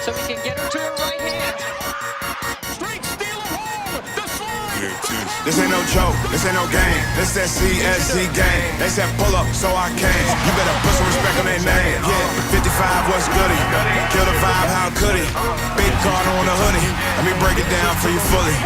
so he can get her to her right hand. Straight steal of home. The slide. This ain't no joke, this ain't no game. This that CSZ game. They said pull up, so I came. You better put some respect on their name. Yeah, 55 was goody. Kill the vibe, how could he? Big Cardinal on the hoodie. Let me break it down for you fully.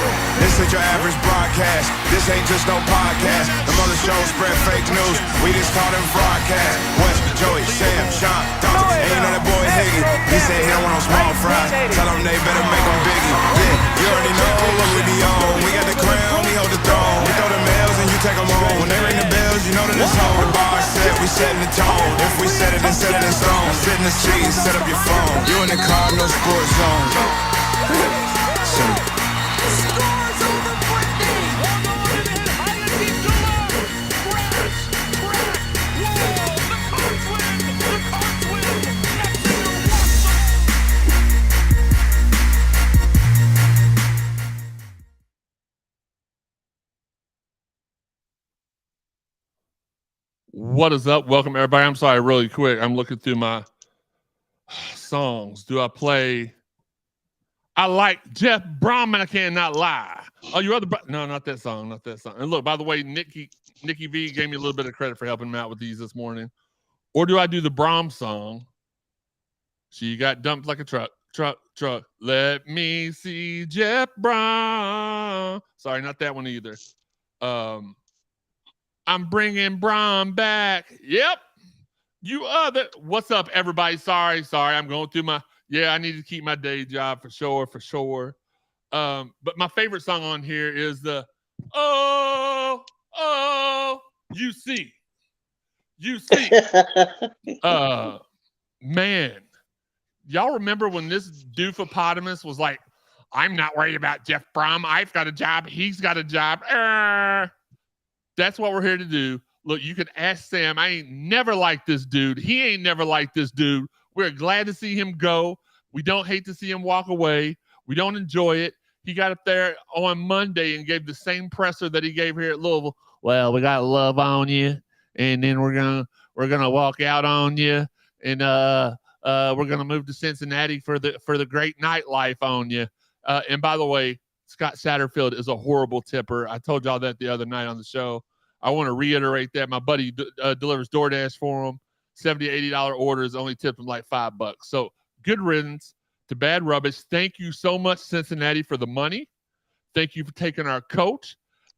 This ain't your average broadcast. This ain't just no podcast. The mother shows spread fake news. We just call them broadcast. West, Joey, Sam, Sean, Dante. Ain't you know that boy Higgy? He said he don't want no small fries. Tell them they better make them biggie. Yeah, you already know what we be on. We got the crown, we hold the throne. We throw the mails and you take them home. When they ring the bells, you know that it's home. The bar set, we setting the tone. If we set it, then set it in stone. Sit in the seat, set up your phone. You in the Cardinal sports zone. Scores over Brittany. One over to hit high and deep to low. Crash, crack, whoa. The Cards win. The Cards win. Exeter What is up? Welcome, everybody. I'm sorry, really quick. I'm looking through my songs. Do I play? I like Jeff Brohm, and I cannot lie. Oh, your other no, not that song, not that song. And look, by the way, Nikki V gave me a little bit of credit for helping him out with these this morning. Or do I do the Brohm song? She got dumped like a truck. Let me see Jeff Brohm. Sorry, not that one either. I'm bringing Brohm back. Yep. You other. What's up, everybody? Sorry. I'm going through my. Yeah, I need to keep my day job for sure. But my favorite song on here is the you see. Man, y'all remember when this doofopotamus was like, I'm not worried about Jeff Brohm. I've got a job. He's got a job. That's what we're here to do. Look, you can ask Sam. I ain't never liked this dude. He ain't never liked this dude. We're glad to see him go. We don't hate to see him walk away. We don't enjoy it. He got up there on Monday and gave the same presser that he gave here at Louisville. Well, we got love on you, and then we're gonna walk out on you, and we're gonna move to Cincinnati for the great nightlife on you. And by the way, Scott Satterfield is a horrible tipper. I told y'all that the other night on the show. I want to reiterate that. My buddy delivers DoorDash for him. $70, $80 orders, only tipped him like $5. So good riddance to bad rubbish. Thank you so much, Cincinnati, for the money. Thank you for taking our coach.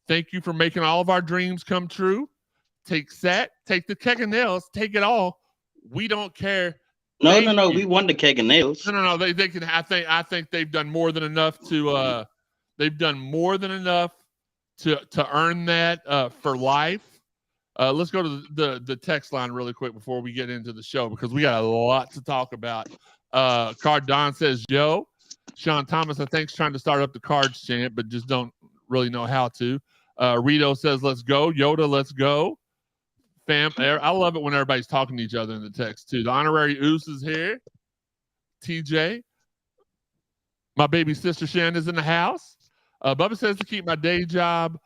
Thank you for making all of our dreams come true. Take Sat, take the keg of nails, take it all. We don't care. No. We won the keg of nails. No. They can. I think they've done more than enough to. They've done more than enough to earn that for life. Let's go to the text line really quick before we get into the show because we got a lot to talk about. Cardinal says, yo. Sean Thomas, I think, is trying to start up the Cards chant, but just don't really know how to. Rito says, let's go. Yoda, let's go. Fam, I love it when everybody's talking to each other in the text, too. The honorary Oos is here. TJ. My baby sister Shan is in the house. Bubba says to keep my day job.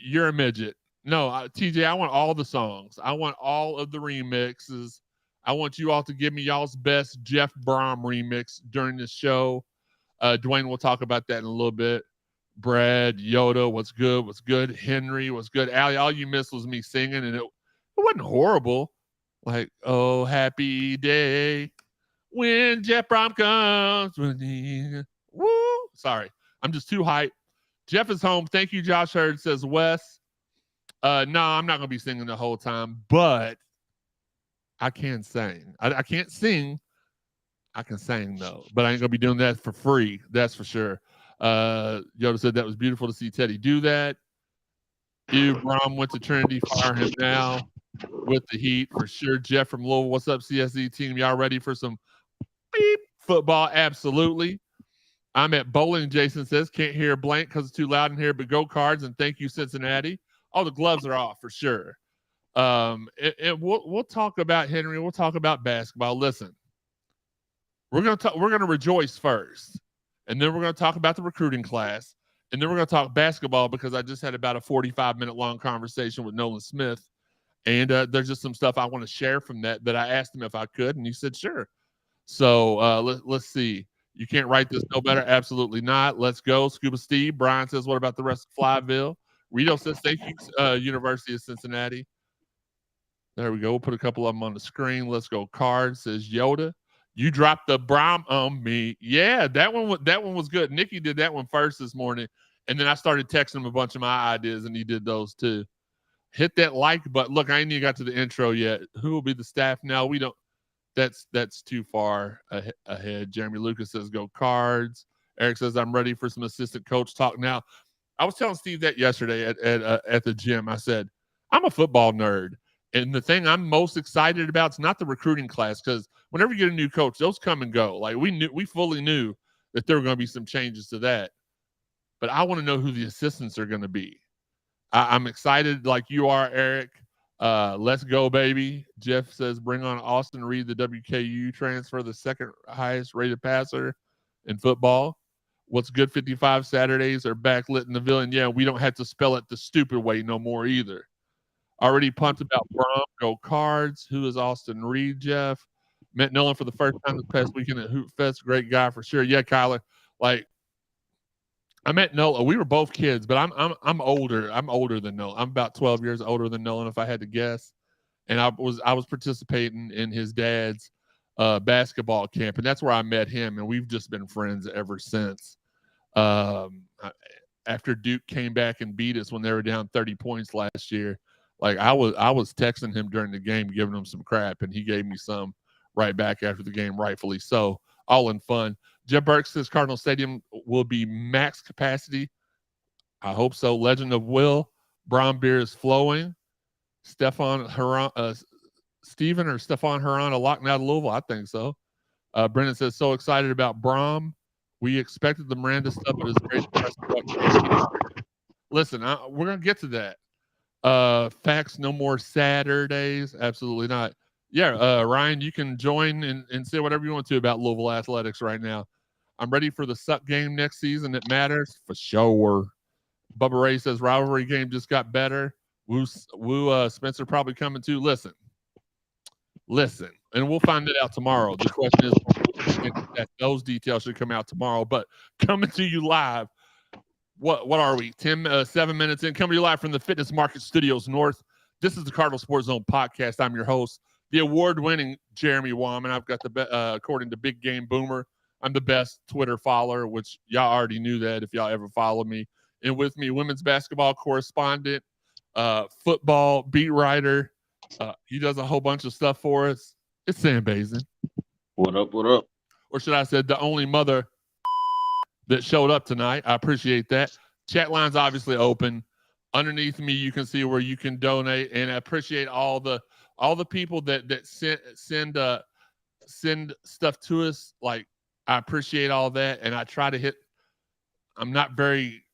You're a midget. No, TJ, I want all the songs. I want all of the remixes. I want you all to give me y'all's best Jeff Brohm remix during this show. Dwayne will talk about that in a little bit. Brad, Yoda, what's good? Henry, what's good? Allie, all you missed was me singing, and it wasn't horrible. Like, oh, happy day when Jeff Brohm comes. Woo! Sorry. I'm just too hyped. Jeff is home. Thank you, Josh Hurd, says Wes. No, I'm not going to be singing the whole time, but I can sing. I can't sing. I can sing, though, but I ain't going to be doing that for free. That's for sure. Yoda said that was beautiful to see Teddy do that. Brohm went to Trinity. Fire him now with the heat for sure. Jeff from Louisville. What's up, CSZ team? Y'all ready for some beep football? Absolutely. I'm at bowling, Jason says. Can't hear blank because it's too loud in here, but go Cards, and thank you, Cincinnati. Oh, the gloves are off for sure. We'll talk about Henry. We'll talk about basketball. Listen, we're gonna rejoice first, and then we're gonna talk about the recruiting class, and then we're gonna talk basketball because I just had about a 45-minute long conversation with Nolan Smith, and there's just some stuff I want to share from that I asked him if I could, and he said sure. So let's see. You can't write this no better. Absolutely not. Let's go. Scuba Steve. Brian says, what about the rest of Flyville? Rito says, thank you, University of Cincinnati. There we go. We'll put a couple of them on the screen. Let's go. Card says Yoda. You dropped the Brohm on me. Yeah, that one was good. Nikki did that one first this morning, and then I started texting him a bunch of my ideas, and he did those too. Hit that like button. Look, I ain't even got to the intro yet. Who will be the staff now? We don't. That's too far ahead. Jeremy Lucas says go Cards. Eric says I'm ready for some assistant coach talk now. I was telling Steve that yesterday at the gym. I said I'm a football nerd. And the thing I'm most excited about is not the recruiting class, because whenever you get a new coach, those come and go. Like we fully knew that there were going to be some changes to that. But I want to know who the assistants are going to be. I'm excited like you are, Eric. Let's go, baby. Jeff says bring on Austin Reed, the WKU transfer, the second highest rated passer in football. What's good 55 Saturdays are backlit in the villain. Yeah, we don't have to spell it the stupid way no more either. Already pumped about Brohm. Go Cards. Who is Austin Reed, Jeff? Met Nolan for the first time this past weekend at Hoot Fest. Great guy for sure. Yeah, Kyler. Like, I met Nolan. We were both kids, but I'm older. I'm older than Nolan. I'm about 12 years older than Nolan, if I had to guess. And I was participating in his dad's basketball camp, and that's where I met him. And we've just been friends ever since. After Duke came back and beat us when they were down 30 points last year. Like I was texting him during the game, giving him some crap, and he gave me some right back after the game, rightfully so. All in fun. Jeff Burke says Cardinal Stadium will be max capacity. I hope so. Legend of Will. Brown beer is flowing. Stefan Huron, a lock out of Louisville. I think so. Brendan says so excited about Brohm. We expected the Miranda stuff, but it's great. Listen, we're gonna get to that. Facts no more Saturdays. Absolutely not. Yeah, Ryan, you can join and say whatever you want to about Louisville athletics right now. I'm ready for the suck game next season. It matters for sure. Bubba Ray says rivalry game just got better. Woo Spencer probably coming too. Listen, and we'll find it out tomorrow. The question is that those details should come out tomorrow. But coming to you live. What are we? 7 minutes in. Coming to you live from the Fitness Market Studios North. This is the Cardinal Sports Zone podcast. I'm your host, the award-winning Jeremy Wallman. I've got according to Big Game Boomer, I'm the best Twitter follower, which y'all already knew that if y'all ever follow me. And with me, women's basketball correspondent, football beat writer. He does a whole bunch of stuff for us. It's Sam Bazin. What up, what up? Or should I say the only mother that showed up tonight. I appreciate that. Chat line's obviously open. Underneath me, you can see where you can donate, and I appreciate all the people that send stuff to us. Like, I appreciate all that, and I try to hit. I'm not very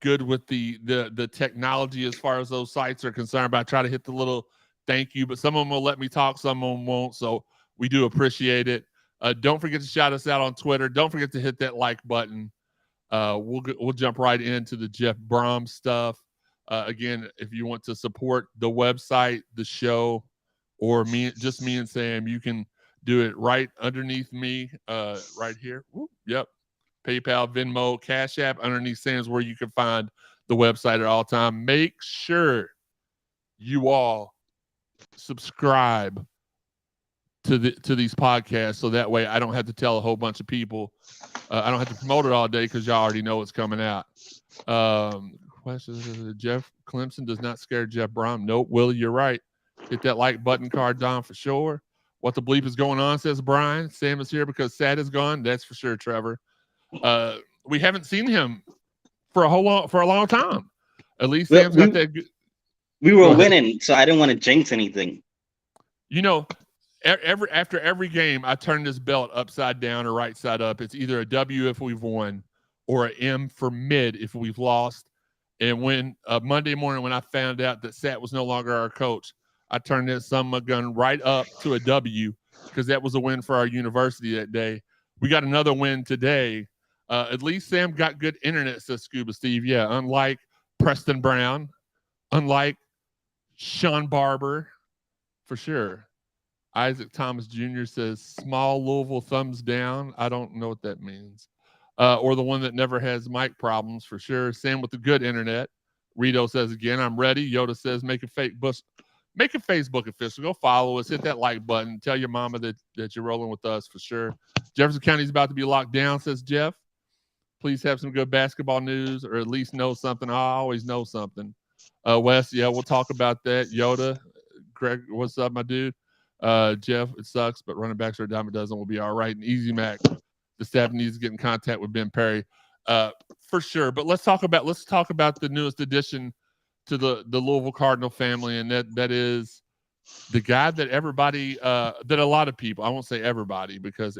good with the technology as far as those sites are concerned, but I try to hit the little thank you. But some of them will let me talk, some of them won't. So we do appreciate it. Don't forget to shout us out on Twitter. Don't forget to hit that like button. We'll jump right into the Jeff Brohm stuff. Again, if you want to support the website, the show, or me and Sam, you can do it right underneath me, right here. Whoop, yep. PayPal, Venmo, Cash App. Underneath Sam's where you can find the website at all time. Make sure you all subscribe to these podcasts, so that way I don't have to tell a whole bunch of people. I don't have to promote it all day because y'all already know what's coming out. Question: Jeff Clemson does not scare Jeff Brohm. Nope, Willie, you're right. Hit that like button, card down for sure. What the bleep is going on, says Brian. Sam is here because Sad is gone. That's for sure, Trevor. We haven't seen him for a long time. At least Sam's got that. We were winning, so I didn't want to jinx anything. You know, after every game, I turn this belt upside down or right side up. It's either a W if we've won or an M for mid if we've lost. And when Monday morning, when I found out that Sat was no longer our coach, I turned this gun right up to a W because that was a win for our university that day. We got another win today. At least Sam got good internet, says Scuba Steve. Yeah, unlike Preston Brown, unlike Sean Barber, for sure. Isaac Thomas Jr. says, small Louisville thumbs down. I don't know what that means. Or the one that never has mic problems for sure. Sam with the good internet. Rito says again, I'm ready. Yoda says, make a Facebook official. Go follow us. Hit that like button. Tell your mama that you're rolling with us for sure. Jefferson County is about to be locked down, says Jeff. Please have some good basketball news, or at least know something. I always know something. Wes, yeah, we'll talk about that. Yoda, Greg, what's up, my dude? Jeff, it sucks, but running backs are a dime a dozen. Will be all right. And Easy Mac, the staff needs to get in contact with Ben Perry, for sure. But let's talk about the newest addition to the Louisville Cardinal family, and that is the guy that everybody, that a lot of people, I won't say everybody because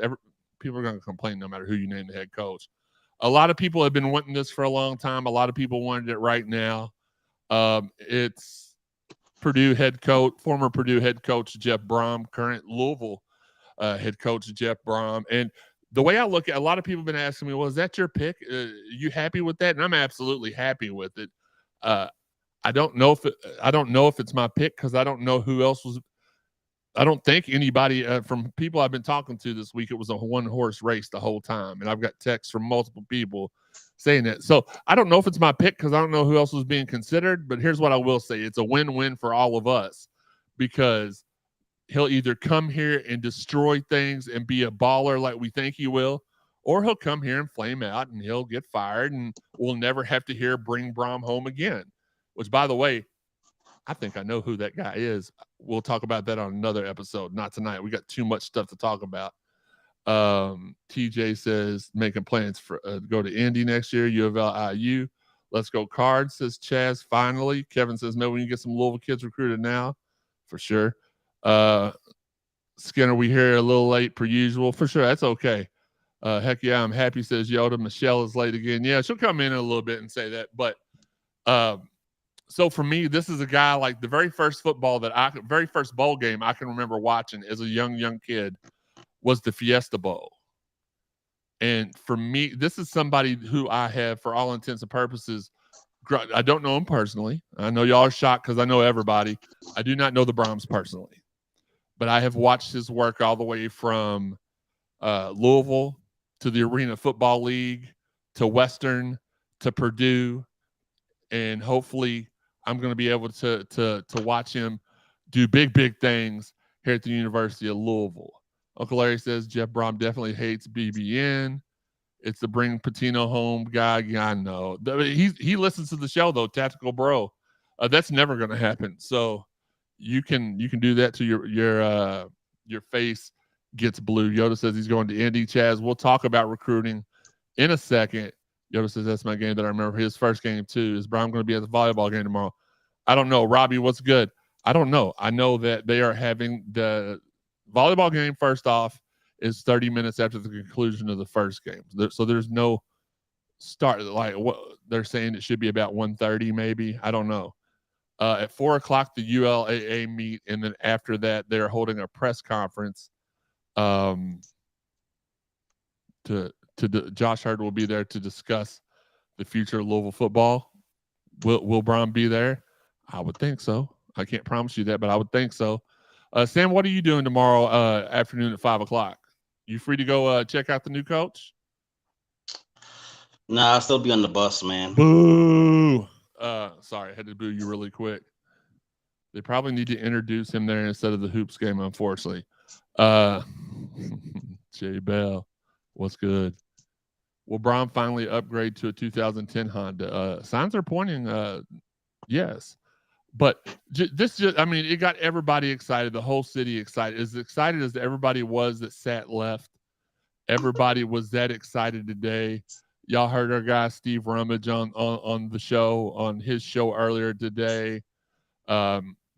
people are going to complain no matter who you name the head coach. A lot of people have been wanting this for a long time. A lot of people wanted it right now. It's former Purdue head coach Jeff Brohm, current Louisville head coach Jeff Brohm. And the way I look at it, a lot of people have been asking me, well, is that your pick? You happy with that? And I'm absolutely happy with it. I don't know if it's my pick because I don't know who else was. I don't think anybody from people I've been talking to this week, it was a one-horse race the whole time. And I've got texts from multiple people saying that. So I don't know if it's my pick because I don't know who else was being considered. But here's what I will say. It's a win-win for all of us because he'll either come here and destroy things and be a baller like we think he will, or he'll come here and flame out and he'll get fired and we'll never have to hear bring Brohm home again, which, by the way, I think I know who that guy is. We'll talk about that on another episode, not tonight. We got too much stuff to talk about. TJ says making plans for go to Indy next year. UofL IU. Let's go Cards, says Chaz. Finally, Kevin says maybe we can get some Louisville kids recruited now, for sure. Skinner, we hear a little late per usual, for sure. That's okay. Heck yeah, I'm happy, says Yoda. Michelle is late again. Yeah, she'll come in a little bit and say that, but so for me, this is a guy like the very first bowl game I can remember watching as a young kid was the Fiesta Bowl. And for me, this is somebody who I have, for all intents and purposes, I don't know him personally. I know y'all are shocked because I know everybody. I do not know the Brohms personally. But I have watched his work all the way from Louisville to the Arena Football League to Western to Purdue. And hopefully I'm going to be able to watch him do big things here at the University of Louisville. Uncle Larry says Jeff Brohm definitely hates BBN. It's the bring Patino home guy. Yeah, I know. He listens to the show though, Tactical Bro. That's never going to happen. So you can do that to your face gets blue. Yoda says he's going to Indy. Chaz, we'll talk about recruiting in a second. Yoda says that's my game that I remember. His first game too. Is Brown going to be at the volleyball game tomorrow? I don't know. Robbie, what's good? I don't know. I know that they are having the volleyball game, first off, is 30 minutes after the conclusion of the first game. So there's no start. Like what they're saying, it should be about 1:30 maybe. I don't know. At 4 o'clock, the ULAA meet, and then after that, they're holding a press conference. Josh Hurd will be there to discuss the future of Louisville football. Will Brown be there? I would think so. I can't promise you that, but I would think so. Sam, what are you doing tomorrow afternoon at 5 o'clock? You free to go check out the new coach? Nah, I'll still be on the bus, man. Boo! Sorry, I had to boo you really quick. They probably need to introduce him there instead of the hoops game, unfortunately. Jay Bell, what's good? Will Brown finally upgrade to a 2010 Honda? Signs are pointing, yes. But it got everybody excited, the whole city excited. As excited as everybody was that sat left, everybody was that excited today. Y'all heard our guy Steve Rummage on the show, on his show earlier today.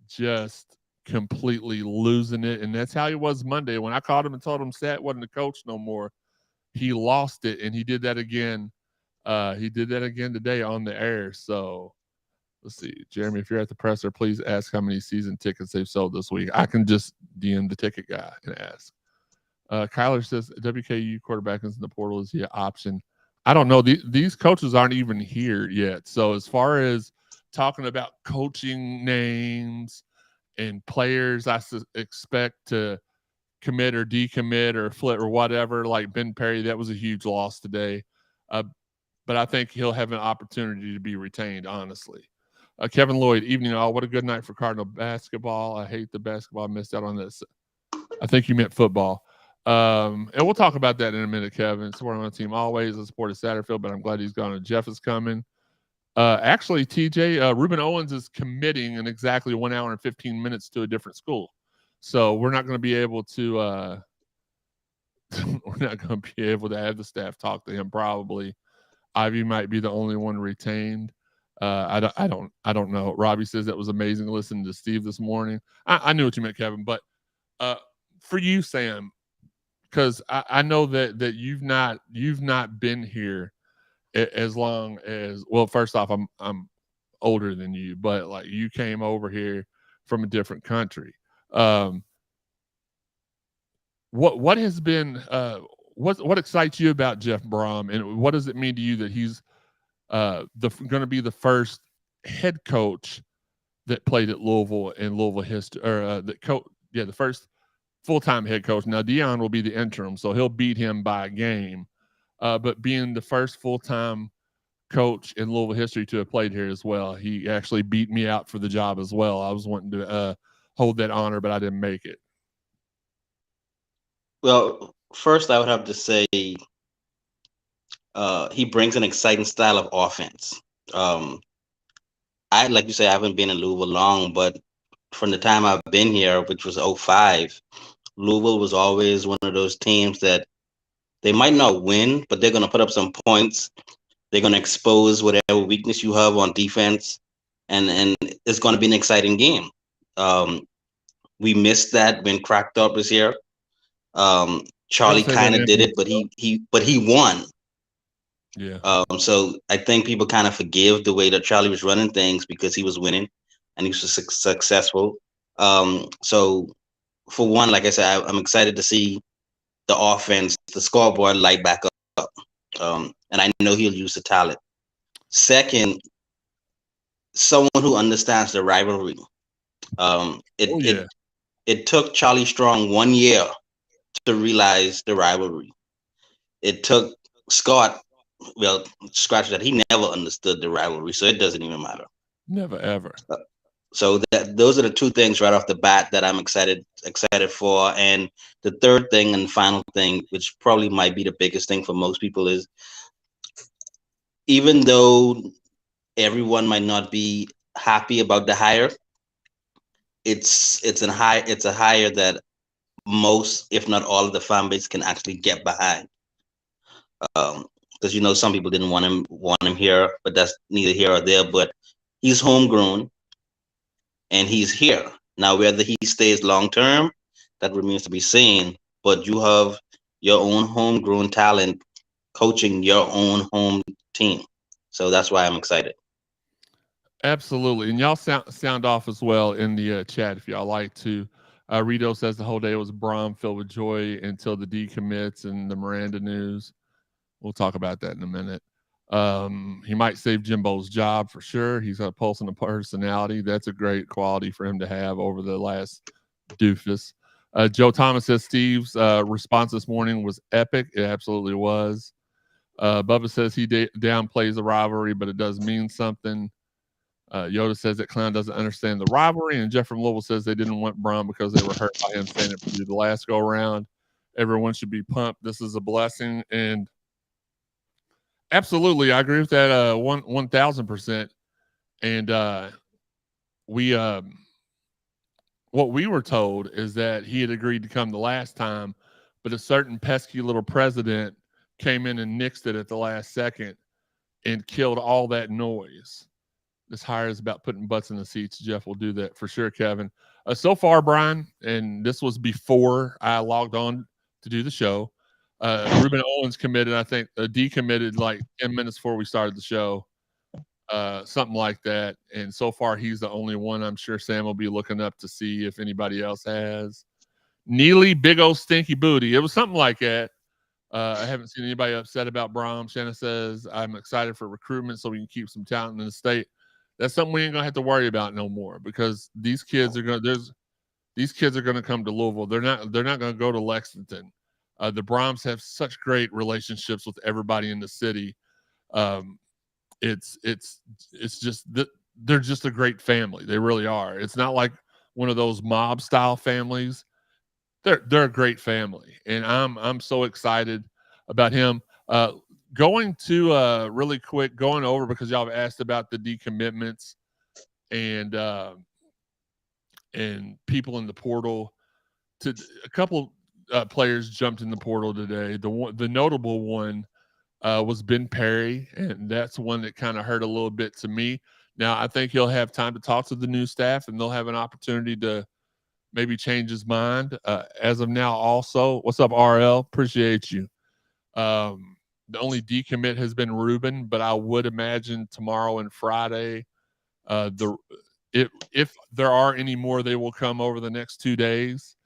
Just completely losing it. And that's how he was Monday. When I called him and told him Sat wasn't the coach no more, he lost it, and he did that again. He did that again today on the air. So let's see. Jeremy, if you're at the presser, please ask how many season tickets they've sold this week. I can just DM the ticket guy and ask. Kyler says WKU quarterback is in the portal. Is he an option? I don't know. These coaches aren't even here yet. So as far as talking about coaching names and players I expect to commit or decommit or flip or whatever, like Ben Perry. That was a huge loss today. But I think he'll have an opportunity to be retained, honestly. Kevin Lloyd, evening all. What a good night for Cardinal basketball. I hate the basketball. I missed out on this. I think you meant football. And we'll talk about that in a minute, Kevin. Support on the team always. I supported Satterfield, but I'm glad he's gone and Jeff is coming. Actually, TJ, Ruben Owens is committing in exactly 1 hour and 15 minutes to a different school. So we're not going to be able to we're not going to be able to have the staff talk to him probably. Ivy might be the only one retained. I don't know. Robbie says that was amazing listening to Steve this morning. I knew what you meant, Kevin, but for you, Sam, because I know that you've not been here as long as, well, first off, I'm older than you, but like you came over here from a different country. What has been what excites you about Jeff Brohm, and what does it mean to you that he's going to be the first head coach that played at Louisville in Louisville history, or the first full-time head coach. Now Dion will be the interim, so he'll beat him by a game. But being the first full-time coach in Louisville history to have played here as well, he actually beat me out for the job as well. I was wanting to hold that honor, but I didn't make it. Well, first I would have to say he brings an exciting style of offense. Like you say, I haven't been in Louisville long, but from the time I've been here, which was 2005, Louisville was always one of those teams that they might not win, but they're going to put up some points. They're going to expose whatever weakness you have on defense, and it's going to be an exciting game. We missed that when Cracked was here. Charlie kind of did it, but he won. Yeah. So I think people kind of forgive the way that Charlie was running things because he was winning and he was successful. So for one, like I said, I'm excited to see the offense, the scoreboard light back up. And I know he'll use the talent. Second, someone who understands the rivalry. It took Charlie Strong 1 year to realize the rivalry. It took Scott, well, scratch that, he never understood the rivalry, so it doesn't even matter. Never ever. So those are the two things right off the bat that I'm excited for. And the third thing and final thing, which probably might be the biggest thing for most people, is even though everyone might not be happy about the hire, it's a hire that most, if not all, of the fan base can actually get behind. Because some people didn't want him here, but that's neither here or there. But he's homegrown, and he's here now. Whether he stays long term, that remains to be seen. But you have your own homegrown talent coaching your own home team, so that's why I'm excited. Absolutely, and y'all sound off as well in the chat if y'all like to. Rito says the whole day was Brohm filled with joy until the decommits and the Miranda news. We'll talk about that in a minute. He might save Jimbo's job for sure. He's got a pulse and a personality. That's a great quality for him to have over the last doofus. Joe Thomas says Steve's response this morning was epic. It absolutely was. Bubba says he downplays the rivalry, but it does mean something. Yoda says that Clown doesn't understand the rivalry, and Jeff from Louisville says they didn't want Brohm because they were hurt by him saying it for the last go around. Everyone should be pumped. This is a blessing, and absolutely, I agree with that 1,000%. And what we were told is that he had agreed to come the last time, but a certain pesky little president came in and nixed it at the last second and killed all that noise. This hire is about putting butts in the seats. Jeff will do that for sure, Kevin. So far, Brian, and this was before I logged on to do the show, Ruben Owens committed, I think, decommitted like 10 minutes before we started the show, something like that. And so far, he's the only one. I'm sure Sam will be looking up to see if anybody else has. Neely, big old stinky booty. It was something like that. I haven't seen anybody upset about Brohm. Shanna says, I'm excited for recruitment so we can keep some talent in the state. That's something we ain't gonna have to worry about no more because these kids are gonna come to Louisville. They're not gonna go to Lexington. The Brohms have such great relationships with everybody in the city. It's just they're just a great family. They really are. It's not like one of those mob style families. They're a great family, and I'm so excited about him. Going to really quick going over because y'all have asked about the decommitments and people in the portal. To a couple players jumped in the portal today. The notable one was Ben Perry, and that's one that kind of hurt a little bit to me. Now I think he'll have time to talk to the new staff, and they'll have an opportunity to maybe change his mind. As of now, also, what's up, RL? Appreciate you. The only decommit has been Ruben, but I would imagine tomorrow and Friday, if there are any more, they will come over the next 2 days.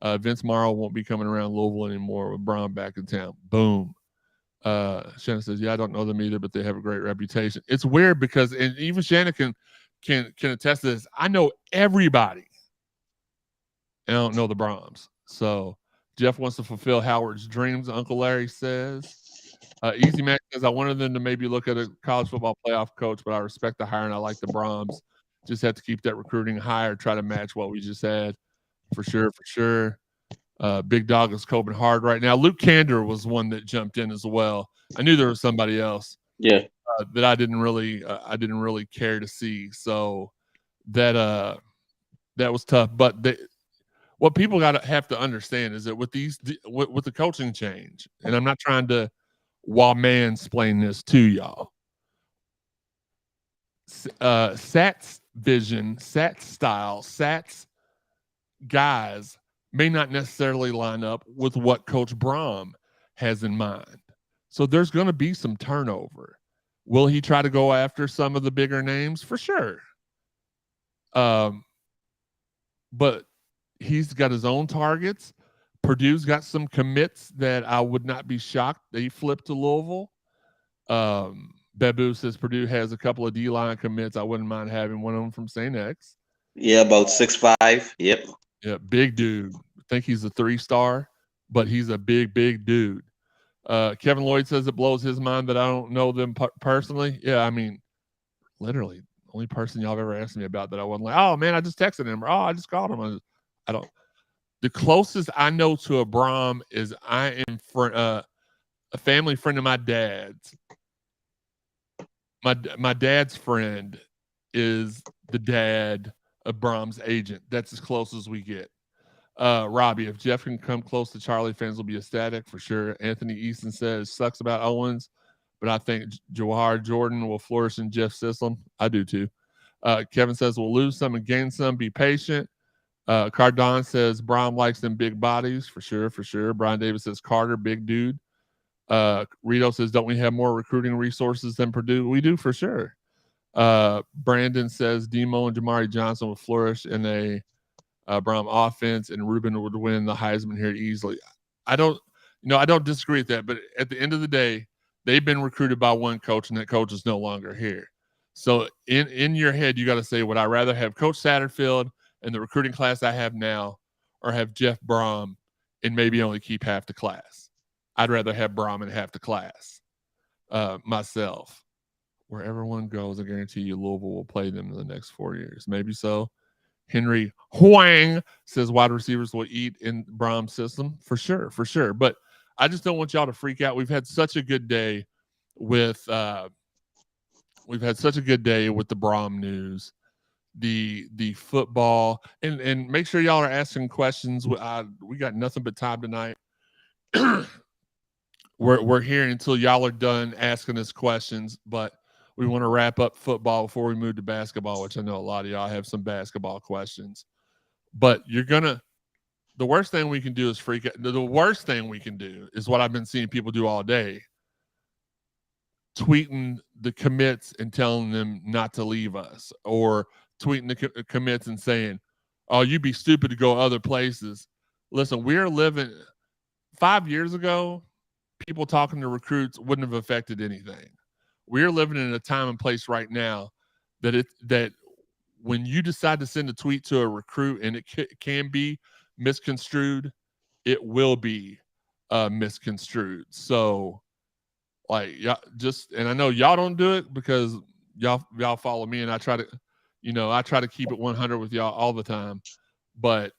Vince Morrow won't be coming around Louisville anymore with Brown back in town. Boom. Shannon says, yeah, I don't know them either, but they have a great reputation. It's weird because, and even Shannon can attest to this. I know everybody. And I don't know the Brohms. So Jeff wants to fulfill Howard's dreams, Uncle Larry says. Easy Mac says, I wanted them to maybe look at a college football playoff coach, but I respect the hire and I like the Brohms. Just have to keep that recruiting high or try to match what we just had. For sure. Big Dog is coping hard right now. Luke Kander was one that jumped in as well. I knew there was somebody else. Yeah. That I didn't really care to see. So that was tough. But what people have to understand is that with the coaching change, and I'm not trying to mansplain this to y'all. Sat's vision, Sat's style, Sat's guys may not necessarily line up with what Coach Brohm has in mind. So there's going to be some turnover. Will he try to go after some of the bigger names? For sure. But he's got his own targets. Purdue's got some commits that I would not be shocked they flipped to Louisville. Babu says Purdue has a couple of D-line commits. I wouldn't mind having one of them from St. X. Yeah, about 6'5". Yep. Yeah, big dude. I think he's a 3-star, but he's a big dude. Kevin Lloyd says it blows his mind that I don't know them personally. Yeah, I mean, literally, the only person y'all have ever asked me about that I wasn't like, oh, man, I just texted him, or oh, I just called him. I don't. The closest I know to a Brohm is I am a family friend of my dad's. My dad's friend is the dad of Brohm's agent. That's as close as we get. Robbie, if Jeff can come close to Charlie, fans will be ecstatic for sure. Anthony Easton says, sucks about Owens, but I think Jawhar Jordan will flourish in Jeff's system. I do too. Kevin says, we'll lose some and gain some. Be patient. Cardinal says, Brohm likes them big bodies. For sure. Brian Davis says, Carter, big dude. Rito says, don't we have more recruiting resources than Purdue? We do, for sure. Brandon says, Demo and Jamari Johnson will flourish in a Brohm offense, and Ruben would win the Heisman here easily. I don't disagree with that, but at the end of the day, they've been recruited by one coach, and that coach is no longer here. So in your head, you got to say, would I rather have Coach Satterfield and the recruiting class I have now, or have Jeff Brohm and maybe only keep half the class? I'd rather have Brohm and half the class myself. Where everyone goes, I guarantee you Louisville will play them in the next 4 years. Maybe so. Henry Huang says wide receivers will eat in Brohm's system. For sure. But I just don't want y'all to freak out. We've had such a good day with the Brohm news, the football, and make sure y'all are asking questions. We got nothing but time tonight. We're here until y'all are done asking us questions, but we want to wrap up football before we move to basketball, which I know a lot of y'all have some basketball questions. But the worst thing we can do is freak out. The worst thing we can do is what I've been seeing people do all day, tweeting the commits and telling them not to leave us, or tweeting the commits and saying, oh, you'd be stupid to go other places. Listen, we're living 5 years ago, people talking to recruits wouldn't have affected anything. We're living in a time and place right now that when you decide to send a tweet to a recruit and it can be misconstrued, it will be misconstrued. So like, yeah, and I know y'all don't do it because y'all follow me and I try to keep it 100 with y'all all the time, but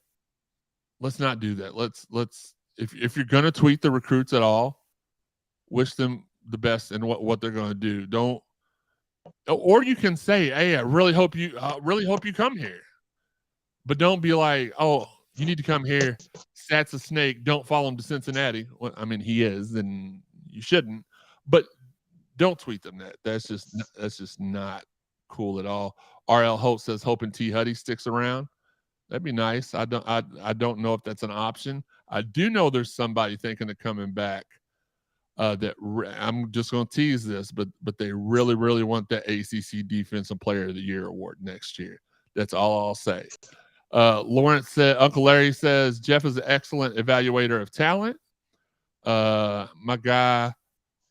let's not do that. Let's if you're going to tweet the recruits at all, wish them the best in what they're going to do. Don't, or you can say, hey, I really hope you come here, but don't be like, oh, you need to come here. Sat's a snake. Don't follow him to Cincinnati. Well, I mean, he is, and you shouldn't, but don't tweet them that. That's just not cool at all. RL Hope says, hoping T Huddy sticks around. That'd be nice. I don't know if that's an option. I do know there's somebody thinking of coming back. I'm just going to tease this, but they really, really want that ACC Defensive Player of the Year award next year. That's all I'll say. Lawrence said, Uncle Larry says, Jeff is an excellent evaluator of talent. My guy,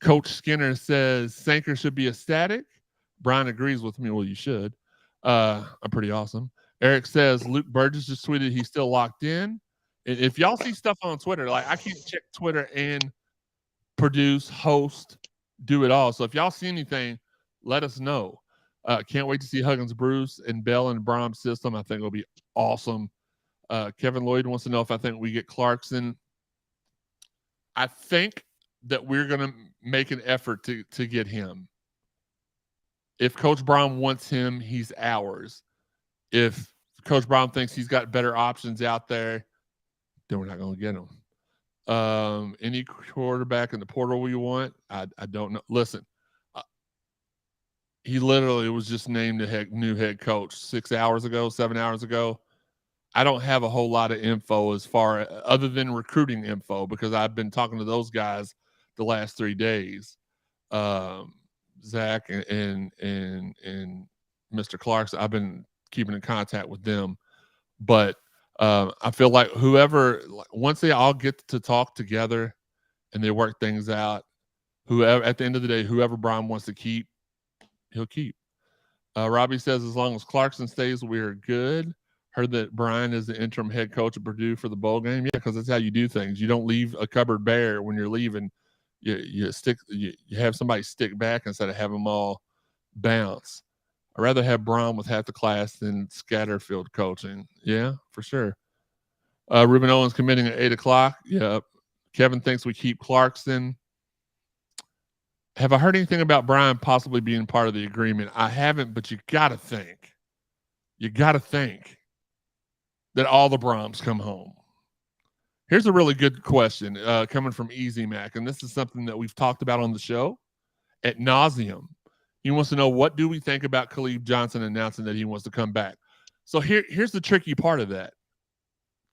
Coach Skinner says, Sanker should be ecstatic. Brian agrees with me. Well, you should. I'm pretty awesome. Eric says, Luke Burgess just tweeted he's still locked in. And if y'all see stuff on Twitter, like I can't check Twitter and produce, host, do it all. So if y'all see anything, let us know. Can't wait to see Huggins, Bruce, and Bell and Brom's system. I think it'll be awesome. Kevin Lloyd wants to know if I think we get Clarkson. I think that we're going to make an effort to get him. If Coach Brohm wants him, he's ours. If Coach Brohm thinks he's got better options out there, then we're not going to get him. Any quarterback in the portal we want? I don't know. Listen, he literally was just named the new head coach 7 hours ago. I don't have a whole lot of info as far other than recruiting info because I've been talking to those guys the last 3 days. Zach and Mr. Clarkson, I've been keeping in contact with them, but I feel like once they all get to talk together and they work things out, whoever at the end of the day, whoever Brian wants to keep, he'll keep. Robbie says, as long as Clarkson stays, we're good. Heard that Brian is the interim head coach at Purdue for the bowl game. Yeah, because that's how you do things. You don't leave a cupboard bare when you're leaving. You have somebody stick back instead of have them all bounce. I'd rather have Brohm with half the class than Scatterfield coaching. Yeah, for sure. Ruben Owens committing at 8:00. Yeah. Kevin thinks we keep Clarkson. Have I heard anything about Brian possibly being part of the agreement? I haven't, but you got to think. You got to think that all the Brohms come home. Here's a really good question coming from Easy Mac, and this is something that we've talked about on the show ad nauseum. He wants to know, what do we think about Khalid Johnson announcing that he wants to come back? So here's the tricky part of that.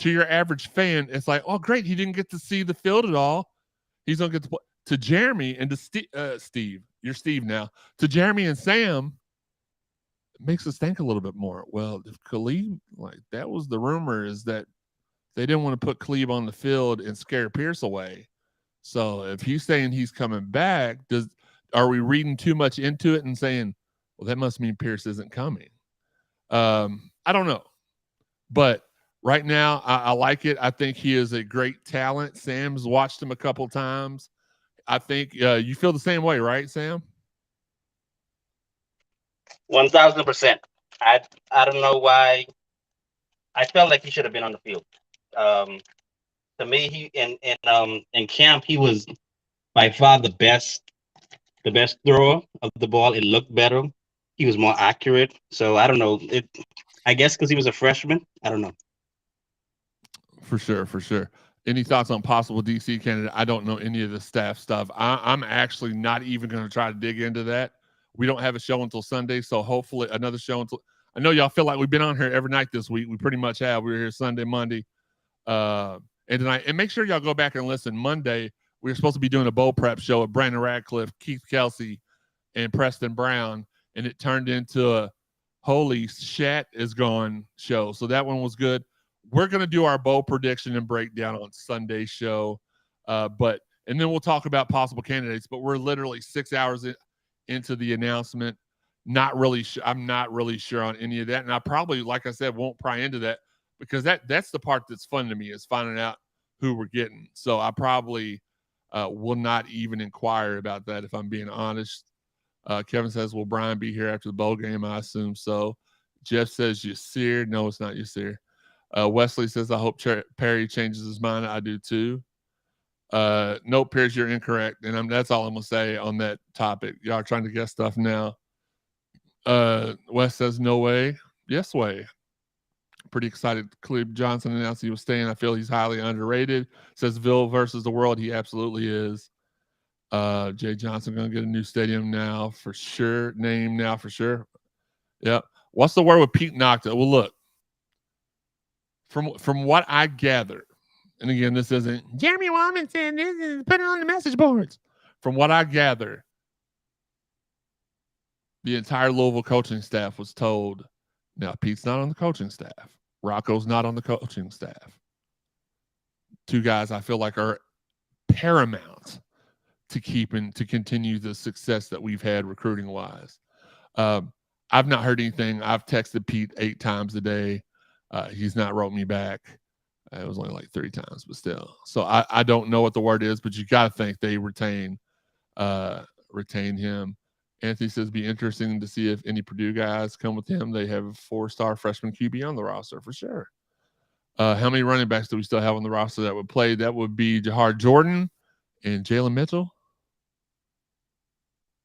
To your average fan, it's like, oh, great, he didn't get to see the field at all. He's going to get to play. To Jeremy and to Steve, you're Steve now. To Jeremy and Sam, it makes us think a little bit more. Well, if Khalid, like that was the rumor, is that they didn't want to put Khalid on the field and scare Pierce away. So if he's saying he's coming back, are we reading too much into it and saying, well, that must mean Pierce isn't coming? I don't know. But right now, I like it. I think he is a great talent. Sam's watched him a couple times. I think you feel the same way, right, Sam? 1,000%. I don't know why. I felt like he should have been on the field. To me, he in camp, he was by far the best thrower of the ball. It looked better. He was more accurate. So I don't know. I guess because he was a freshman. I don't know. For sure. Any thoughts on possible DC candidate? I don't know any of the staff stuff. I'm actually not even going to try to dig into that. We don't have a show until Sunday, so hopefully another show until. I know y'all feel like we've been on here every night this week. We pretty much have. We were here Sunday, Monday, and tonight. And make sure y'all go back and listen. Monday, we were supposed to be doing a bowl prep show with Brandon Radcliffe, Keith Kelsey, and Preston Brown, and it turned into a holy shat is gone show. So that one was good. We're going to do our bowl prediction and breakdown on Sunday's show. And then we'll talk about possible candidates, but we're literally 6 hours into the announcement. I'm not really sure on any of that, and I probably, like I said, won't pry into that because that's the part that's fun to me is finding out who we're getting. So I probably will not even inquire about that if I'm being honest. Kevin says, "Will Brian be here after the bowl game?" I assume so. Jeff says, "Yasir." No, it's not Yasir. Wesley says, "I hope Perry changes his mind." I do too. Nope, Pierce, you're incorrect, and that's all I'm gonna say on that topic. Y'all are trying to guess stuff now. Wes says, "No way." Yes way. Pretty excited. Caleb Johnson announced he was staying. I feel he's highly underrated. Says Ville versus the world. He absolutely is. Jay Johnson gonna get a new stadium now for sure. Name now for sure. Yep. What's the word with Pete Nocta? Well, look. From what I gather, and again, this isn't Jeremy Wallman saying this is put it on the message boards. From what I gather, the entire Louisville coaching staff was told, now Pete's not on the coaching staff. Rocco's not on the coaching staff. Two guys I feel like are paramount to continue the success that we've had recruiting wise. I've not heard anything. I've texted Pete 8 times a day. He's not wrote me back. It was only like 3 times, but still. So I don't know what the word is, but you got to think they retain him. Anthony says, be interesting to see if any Purdue guys come with him. They have a 4-star freshman QB on the roster for sure. How many running backs do we still have on the roster that would play? That would be Jahar Jordan and Jalen Mitchell.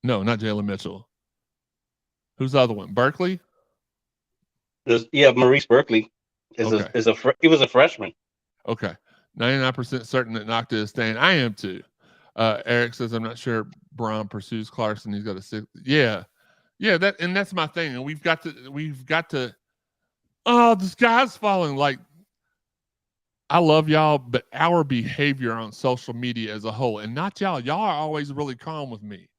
No, not Jalen Mitchell. Who's the other one? Berkeley? Maurice Berkeley he was a freshman. Okay. 99% certain that Nocta is staying. I am too. Eric says, I'm not sure Brohm pursues Clarkson. He's got a 6. Yeah. Yeah, that's my thing. And we've got to this guy's falling. Like, I love y'all, but our behavior on social media as a whole, and not y'all are always really calm with me.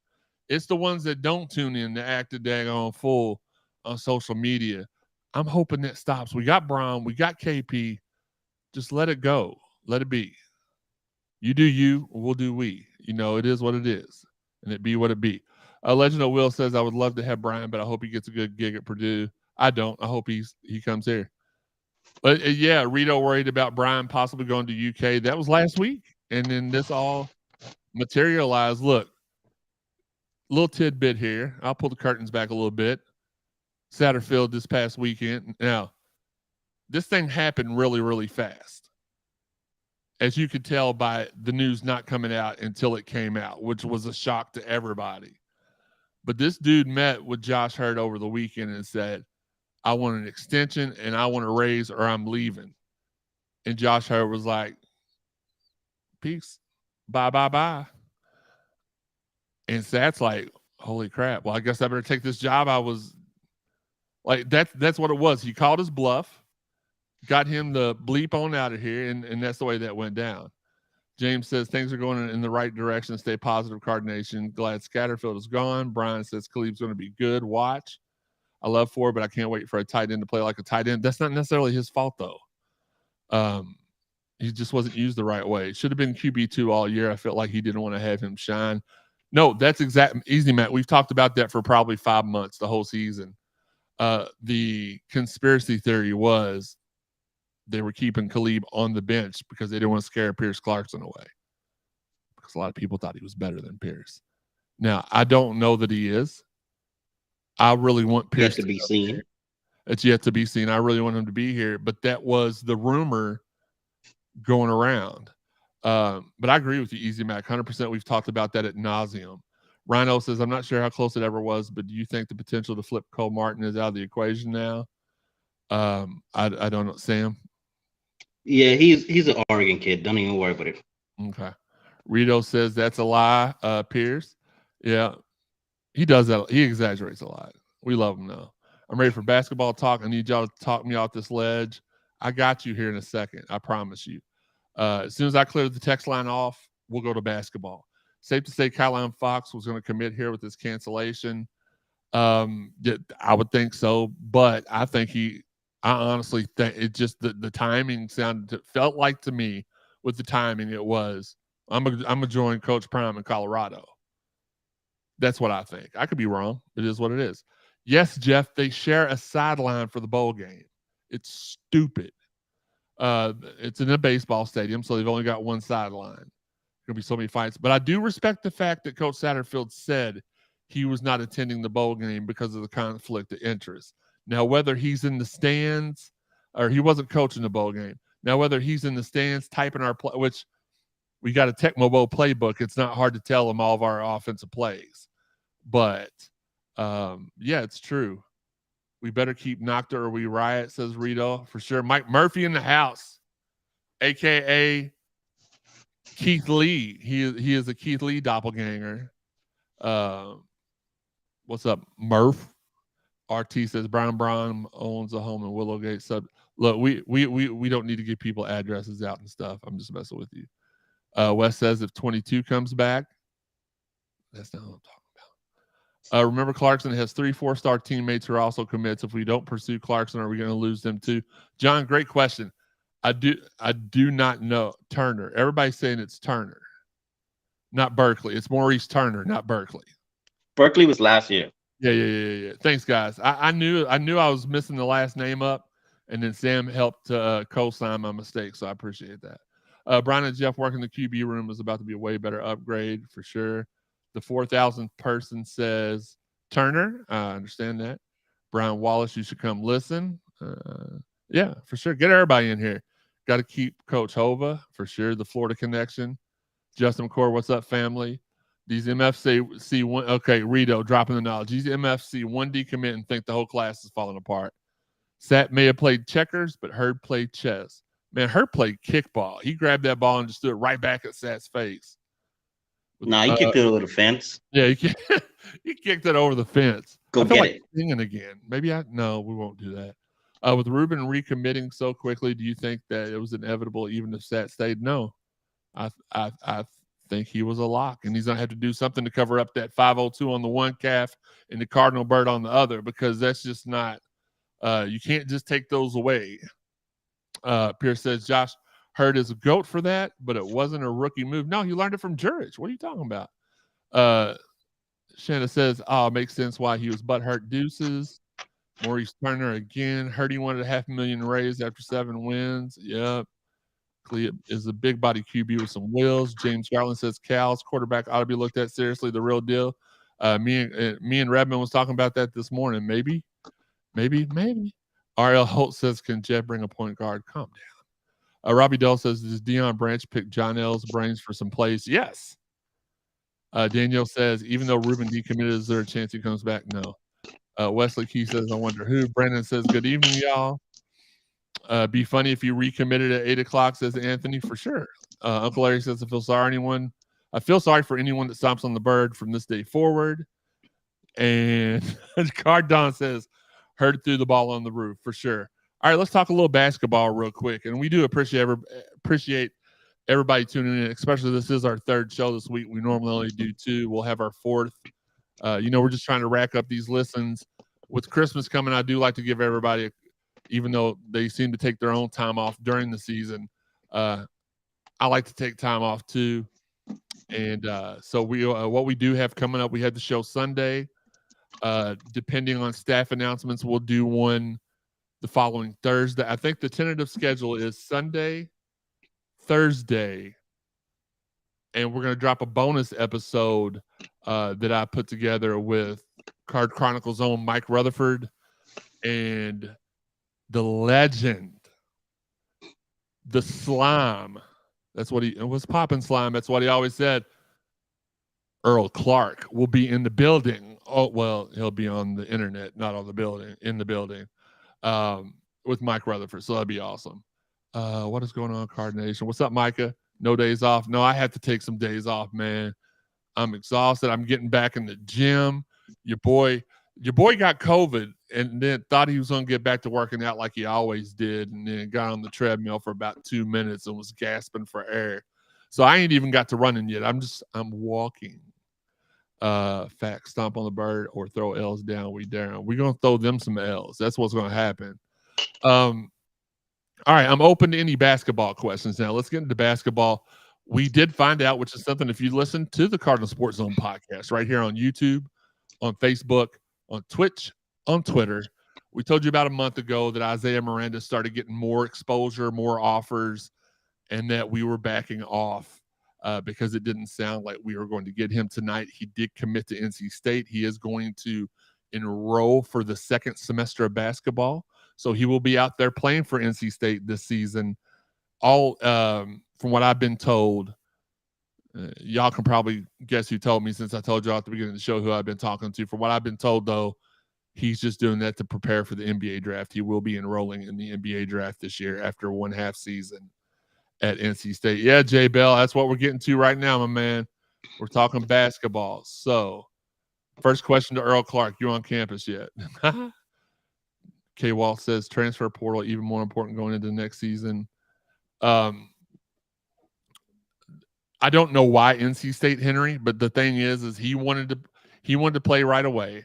It's the ones that don't tune in to act a daggone fool on social media. I'm hoping that stops. We got Brown. We got KP. Just let it go. Let it be. You do you, we'll do we. It is what it is. And it be what it be. Legend of Will says, I would love to have Brian, but I hope he gets a good gig at Purdue. I don't. I hope he comes here. But, yeah, Rito worried about Brian possibly going to UK. That was last week. And then this all materialized. Look, little tidbit here. I'll pull the curtains back a little bit. Satterfield this past weekend. Now, this thing happened really, really fast. As you could tell by the news not coming out until it came out, which was a shock to everybody. But this dude met with Josh Hurd over the weekend and said, I want an extension and I want a raise or I'm leaving. And Josh Hurd was like, peace. Bye, bye, bye. And Sat's like, holy crap. Well, I guess I better take this job. I was like, that's what it was. He called his bluff, got him the bleep on out of here, and that's the way that went down. James says things are going in the right direction. Stay positive, Card Nation. Glad Scatterfield is gone. Brian says Khalib's going to be good. Watch. I love Ford, but I can't wait for a tight end to play like a tight end. That's not necessarily his fault, though. He just wasn't used the right way. Should have been QB2 all year. I felt like he didn't want to have him shine. No, that's easy, Matt. We've talked about that for probably 5 months, the whole season. The conspiracy theory was they were keeping Khalib on the bench because they didn't want to scare Pierce Clarkson away. Because a lot of people thought he was better than Pierce. Now, I don't know that he is. I really want Pierce to be seen. It's yet to be seen. I really want him to be here, but that was the rumor going around. But I agree with you, Easy Mac. 100%. We've talked about that ad nauseum. Rhino says, I'm not sure how close it ever was, but do you think the potential to flip Cole Martin is out of the equation now? I don't know. Sam? Yeah, he's an Oregon kid. Don't even worry about it. Okay. Rito says that's a lie, Pierce. Yeah. He does that. He exaggerates a lot. We love him, though. I'm ready for basketball talk. I need y'all to talk me off this ledge. I got you here in a second. I promise you. As soon as I clear the text line off, we'll go to basketball. Safe to say Kylan Fox was going to commit here with his cancellation. I would think so, but I think I honestly think it just the timing felt like to me with the timing it was I'm gonna join Coach Prime in Colorado. That's what I think. I could be wrong. It is what it is. Yes, Jeff, they share a sideline for the bowl game. It's stupid. It's in a baseball stadium, so they've only got one sideline. There's going to be so many fights. But I do respect the fact that Coach Satterfield said he was not attending the bowl game because of the conflict of interest. Now, whether he's in the stands or he wasn't coaching the bowl game. Now, whether he's in the stands typing our play, which we got a Tecmo Bowl playbook, it's not hard to tell him all of our offensive plays. But, yeah, it's true. We better keep Nocta or we riot, says Rito, for sure. Mike Murphy in the house, a.k.a. Keith Lee. He is a Keith Lee doppelganger. What's up, Murph? RT says Brown owns a home in Willowgate. Sub. Look, we don't need to give people addresses out and stuff. I'm just messing with you. Wes says if 22 comes back, that's not what I'm talking about. Remember, Clarkson has 3 4-star teammates who are also commits. If we don't pursue Clarkson, are we going to lose them too? John, great question. I do not know. Turner. Everybody's saying it's Turner, not Berkeley. It's Maurice Turner, not Berkeley. Berkeley was last year. Yeah. Thanks, guys. I knew I was missing the last name up, and then Sam helped co-sign my mistake, so I appreciate that. Brian and Jeff working the QB room is about to be a way better upgrade for sure. The 4,000th person says Turner. I understand that. Brian Wallace, you should come listen. Yeah, for sure. Get everybody in here. Got to keep Coach Hova for sure. The Florida connection. Justin McCord, what's up, family? These MFC one. Okay, Rito dropping the knowledge. These MFC 1D commit and think the whole class is falling apart. Sat may have played checkers, but Hurd played chess. Man, Hurd played kickball. He grabbed that ball and just threw it right back at Sat's face. No, he kicked it over the fence. Yeah, he kicked it over the fence. Go get it. Singing again. No, we won't do that. With Ruben recommitting so quickly, do you think that it was inevitable even if Sat stayed? No. I think he was a lock, and he's going to have to do something to cover up that 502 on the one calf and the Cardinal bird on the other, because that's just not you can't just take those away. Pierce says Josh Hurd is a GOAT for that, but it wasn't a rookie move. No, he learned it from Jurich. What are you talking about? Shanna says, it makes sense why he was butthurt deuces. Maurice Turner again. Hurdy wanted a $500,000 raise after 7 wins. Yep. Clea is a big body QB with some wheels. James Garland says Cal's quarterback ought to be looked at seriously. The real deal. Me and Redmond was talking about that this morning. Maybe. RL Holt says, can Jeff bring a point guard? Calm down. Robbie Dell says, does Deion Branch pick John L's brains for some plays? Yes. Daniel says, even though Ruben decommitted, is there a chance he comes back? No. Wesley Key says, I wonder who. Brandon says, good evening, y'all. Be funny if you recommitted at 8 o'clock, says Anthony, for sure. Uncle Larry says, I feel sorry for anyone that stomps on the bird from this day forward. And Cardinal says, Hurd threw the ball on the roof, for sure. All right, let's talk a little basketball real quick. And we do appreciate everybody tuning in, especially this is our 3rd show this week. We normally only do 2. We'll have our 4th. We're just trying to rack up these listens. With Christmas coming, I do like to give everybody, even though they seem to take their own time off during the season, I like to take time off too. And so what we do have coming up, we had the show Sunday. Depending on staff announcements, we'll do one the following Thursday. I think the tentative schedule is Sunday, Thursday, and we're going to drop a bonus episode that I put together with Card Chronicles' own Mike Rutherford and the legend, the Slime. That's what it was, popping Slime. That's what he always said. Earl Clark will be in the building. Oh, well, he'll be on the internet, not on the building, in the building, with Mike Rutherford. So that'd be awesome. What is going on, Card Nation? What's up, Micah? No days off? No, I have to take some days off, man. I'm exhausted. I'm getting back in the gym. Your boy got COVID and then thought he was going to get back to working out like he always did, and then got on the treadmill for about 2 minutes and was gasping for air. So I ain't even got to running yet. I'm walking. Fact, stomp on the bird or throw L's down. We're going to throw them some L's. That's what's going to happen. All right, I'm open to any basketball questions now. Let's get into basketball. We did find out, which is something, if you listen to the Cardinal Sports Zone podcast right here on YouTube, on Facebook, on Twitch, on Twitter. We told you about a month ago that Isaiah Miranda started getting more exposure, more offers, and that we were backing off because it didn't sound like we were going to get him tonight. He did commit to NC State. He is going to enroll for the second semester of basketball. So he will be out there playing for NC State this season. All from what I've been told, y'all can probably guess who told me since I told y'all at the beginning of the show who I've been talking to. From what I've been told, though, he's just doing that to prepare for the NBA draft. He will be enrolling in the NBA draft this year after 1/2 season at NC State. Yeah, Jay Bell, that's what we're getting to right now, my man. We're talking basketball. So, first question to Earl Clark. You on campus yet? K. Walt says transfer portal even more important going into the next season. I don't know why NC State, Henry, but the thing is he wanted to play right away.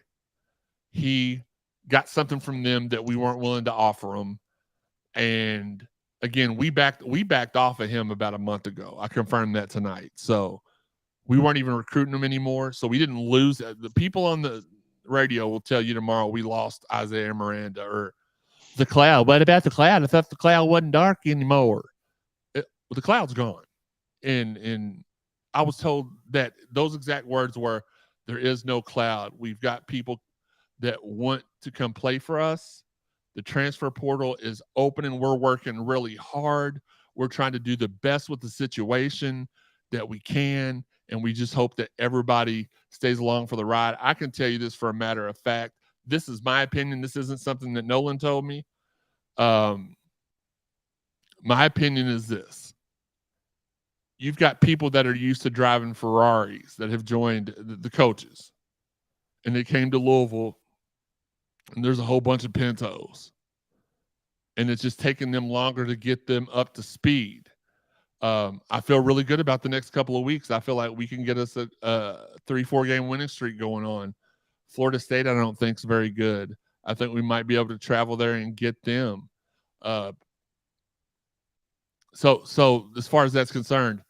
He got something from them that we weren't willing to offer him, and again, we backed off of him about a month ago. I confirmed that tonight. So we weren't even recruiting him anymore. So we didn't lose. The people on the radio will tell you tomorrow we lost Isaiah Miranda or the cloud. What about the cloud? I thought the cloud wasn't dark anymore. The cloud's gone. And I was told that those exact words were, there is no cloud. We've got people that want to come play for us. The transfer portal is open and we're working really hard. We're trying to do the best with the situation that we can. And we just hope that everybody stays along for the ride. I can tell you this for a matter of fact. This is my opinion. This isn't something that Nolan told me. My opinion is this. You've got people that are used to driving Ferraris that have joined the coaches. And they came to Louisville. And there's a whole bunch of Pintos. And it's just taking them longer to get them up to speed. I feel really good about the next couple of weeks. I feel like we can get us a 3-4 game winning streak going on. Florida State, I don't think is very good. I think we might be able to travel there and get them. So as far as that's concerned,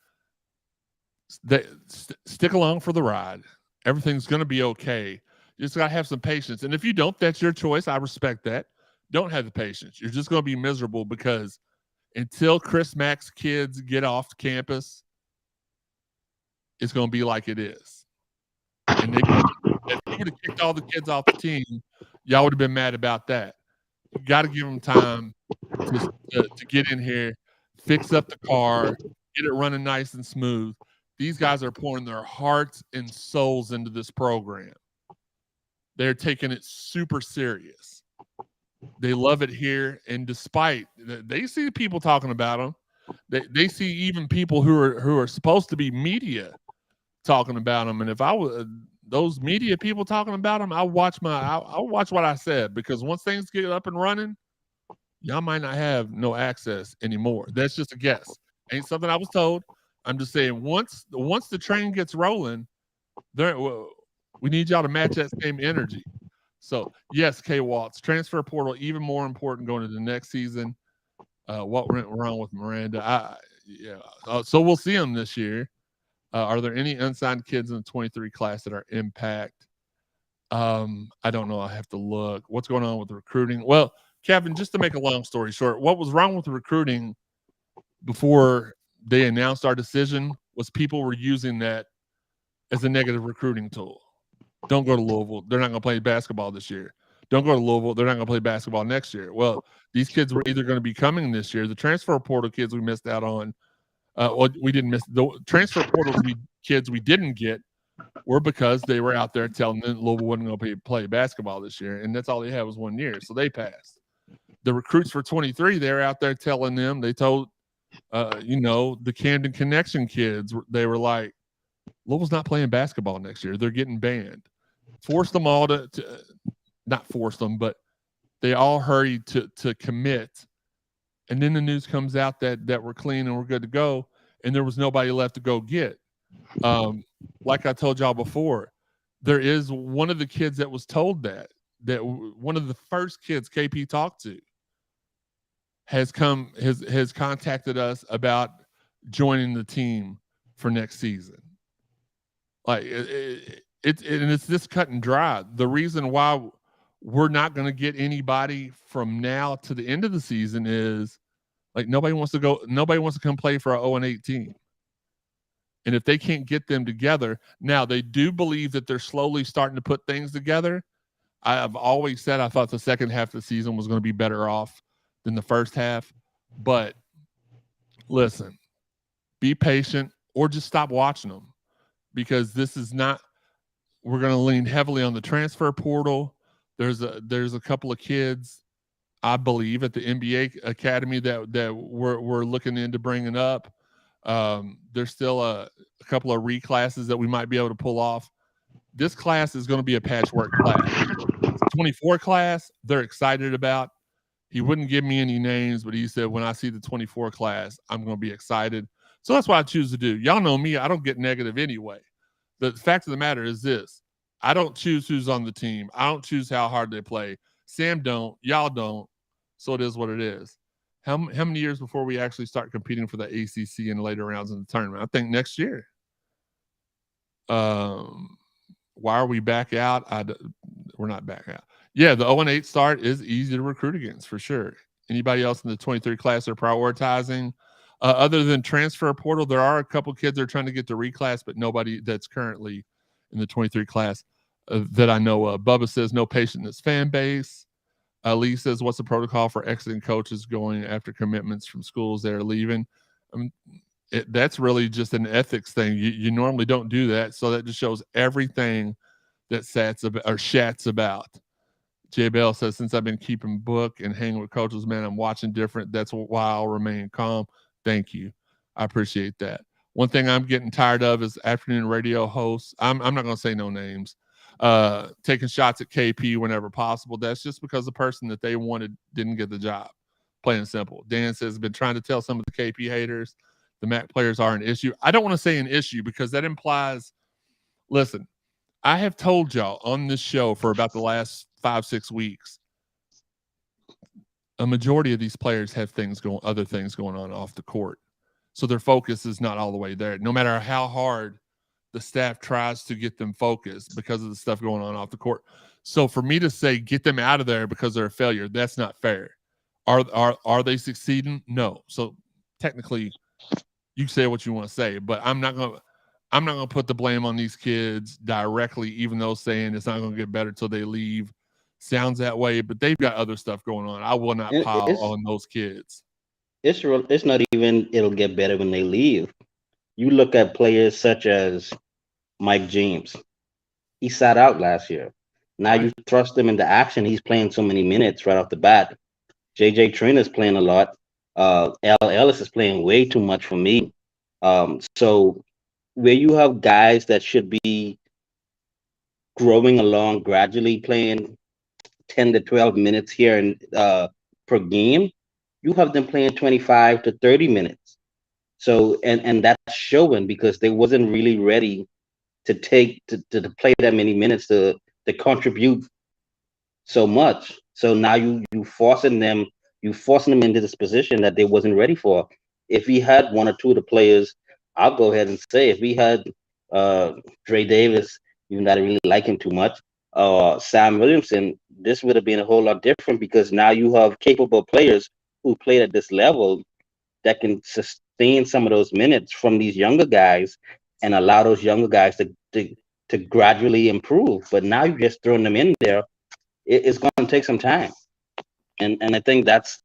stick along for the ride. Everything's going to be okay. You just got to have some patience. And if you don't, that's your choice. I respect that. Don't have the patience. You're just going to be miserable because until Chris Mack's kids get off campus, it's going to be like it is. And if you would have kicked all the kids off the team, y'all would have been mad about that. You got to give them time to get in here, fix up the car, get it running nice and smooth. These guys are pouring their hearts and souls into this program. They're taking it super serious. They love it here, and despite they see people talking about them, they see even people who are supposed to be media talking about them. And if I was those media people talking about them, I'll watch what I said, because once things get up and running, y'all might not have no access anymore. That's just a guess. Ain't something I was told. I'm just saying once the train gets rolling, we need y'all to match that same energy. So, yes, K. Waltz, transfer portal, even more important going into the next season. What went wrong with Miranda? So we'll see him this year. Are there any unsigned kids in the 23 class that are impact? I don't know. I have to look. What's going on with the recruiting? Well, Kevin, just to make a long story short, what was wrong with the recruiting before they announced our decision was people were using that as a negative recruiting tool. Don't go to Louisville. They're not going to play basketball this year. Don't go to Louisville. They're not going to play basketball next year. Well, these kids were either going to be coming this year. The transfer portal kids we missed out on, we didn't miss. The transfer portal kids we didn't get were because they were out there telling them Louisville wasn't going to play basketball this year, and that's all they had was 1 year, so they passed. The recruits for 23, they were out there telling them. They told, the Camden Connection kids, they were like, Louisville's not playing basketball next year. They're getting banned. Forced them all to not force them, but they all hurried to commit. And then the news comes out that we're clean and we're good to go, and there was nobody left to go get. Like I told y'all before, there is one of the kids that was told that one of the first kids KP talked to has contacted us about joining the team for next season. Like it's this cut and dry. The reason why we're not going to get anybody from now to the end of the season is like nobody wants to come play for our 0-18. And if they can't get them together, now they do believe that they're slowly starting to put things together. I've always said I thought the second half of the season was going to be better off than the first half. But listen, be patient or just stop watching them, because this is not, we're going to lean heavily on the transfer portal. There's a couple of kids, I believe, at the NBA Academy that we're looking into bringing up. There's still a couple of reclasses that we might be able to pull off. This class is going to be a patchwork class. The 24 class, they're excited about. He wouldn't give me any names, but he said, when I see the 24 class, I'm going to be excited. So that's what I choose to do. Y'all know me. I don't get negative anyway. The fact of the matter is this. I don't choose who's on the team. I don't choose how hard they play. Sam don't. Y'all don't. So it is what it is. How many years before we actually start competing for the ACC in later rounds in the tournament? I think next year. Why are we back out? We're not back out. Yeah, the 0-8 start is easy to recruit against for sure. Anybody else in the 23 class are prioritizing? Other than transfer portal, there are a couple kids that are trying to get to reclass, but nobody that's currently in the 23 class that I know of. Bubba says no patient in his fan base. Lee says, what's the protocol for exiting coaches going after commitments from schools that are leaving? That's really just an ethics thing. You normally don't do that. So that just shows everything that Shat's about. Jay Bell says, since I've been keeping book and hanging with coaches, man, I'm watching different. That's why I'll remain calm. Thank you. I appreciate that. One thing I'm getting tired of is afternoon radio hosts. I'm not going to say no names. Taking shots at KP whenever possible. That's just because the person that they wanted didn't get the job. Plain and simple. Dan says, been trying to tell some of the KP haters the MAC players are an issue. I don't want to say an issue because that implies, listen, I have told y'all on this show for about the last 5-6 weeks, a majority of these players have other things going on off the court. So their focus is not all the way there. No matter how hard the staff tries to get them focused because of the stuff going on off the court. So for me to say, get them out of there because they're a failure, that's not fair. Are they succeeding? No. So technically you say what you want to say, but I'm not going to put the blame on these kids directly, even though saying it's not going to get better till they leave sounds that way, but they've got other stuff going on. I will not pile on those kids. It's not even it'll get better when they leave. You look at players such as Mike James. He sat out last year. Now you thrust him into action. He's playing so many minutes right off the bat. JJ Trina's playing a lot. L. Ellis is playing way too much for me. So where you have guys that should be growing along gradually, playing 10 to 12 minutes here and per game, you have them playing 25 to 30 minutes. So and that's showing because they wasn't really ready to play that many minutes to contribute so much. So now you forcing them into this position that they wasn't ready for. If we had one or two of the players, I'll go ahead and say if we had Dre Davis, even though I really like him too much, Sam Williamson, this would have been a whole lot different because now you have capable players who played at this level that can sustain some of those minutes from these younger guys and allow those younger guys to gradually improve. But now you're just throwing them in there. It's going to take some time. And I think that's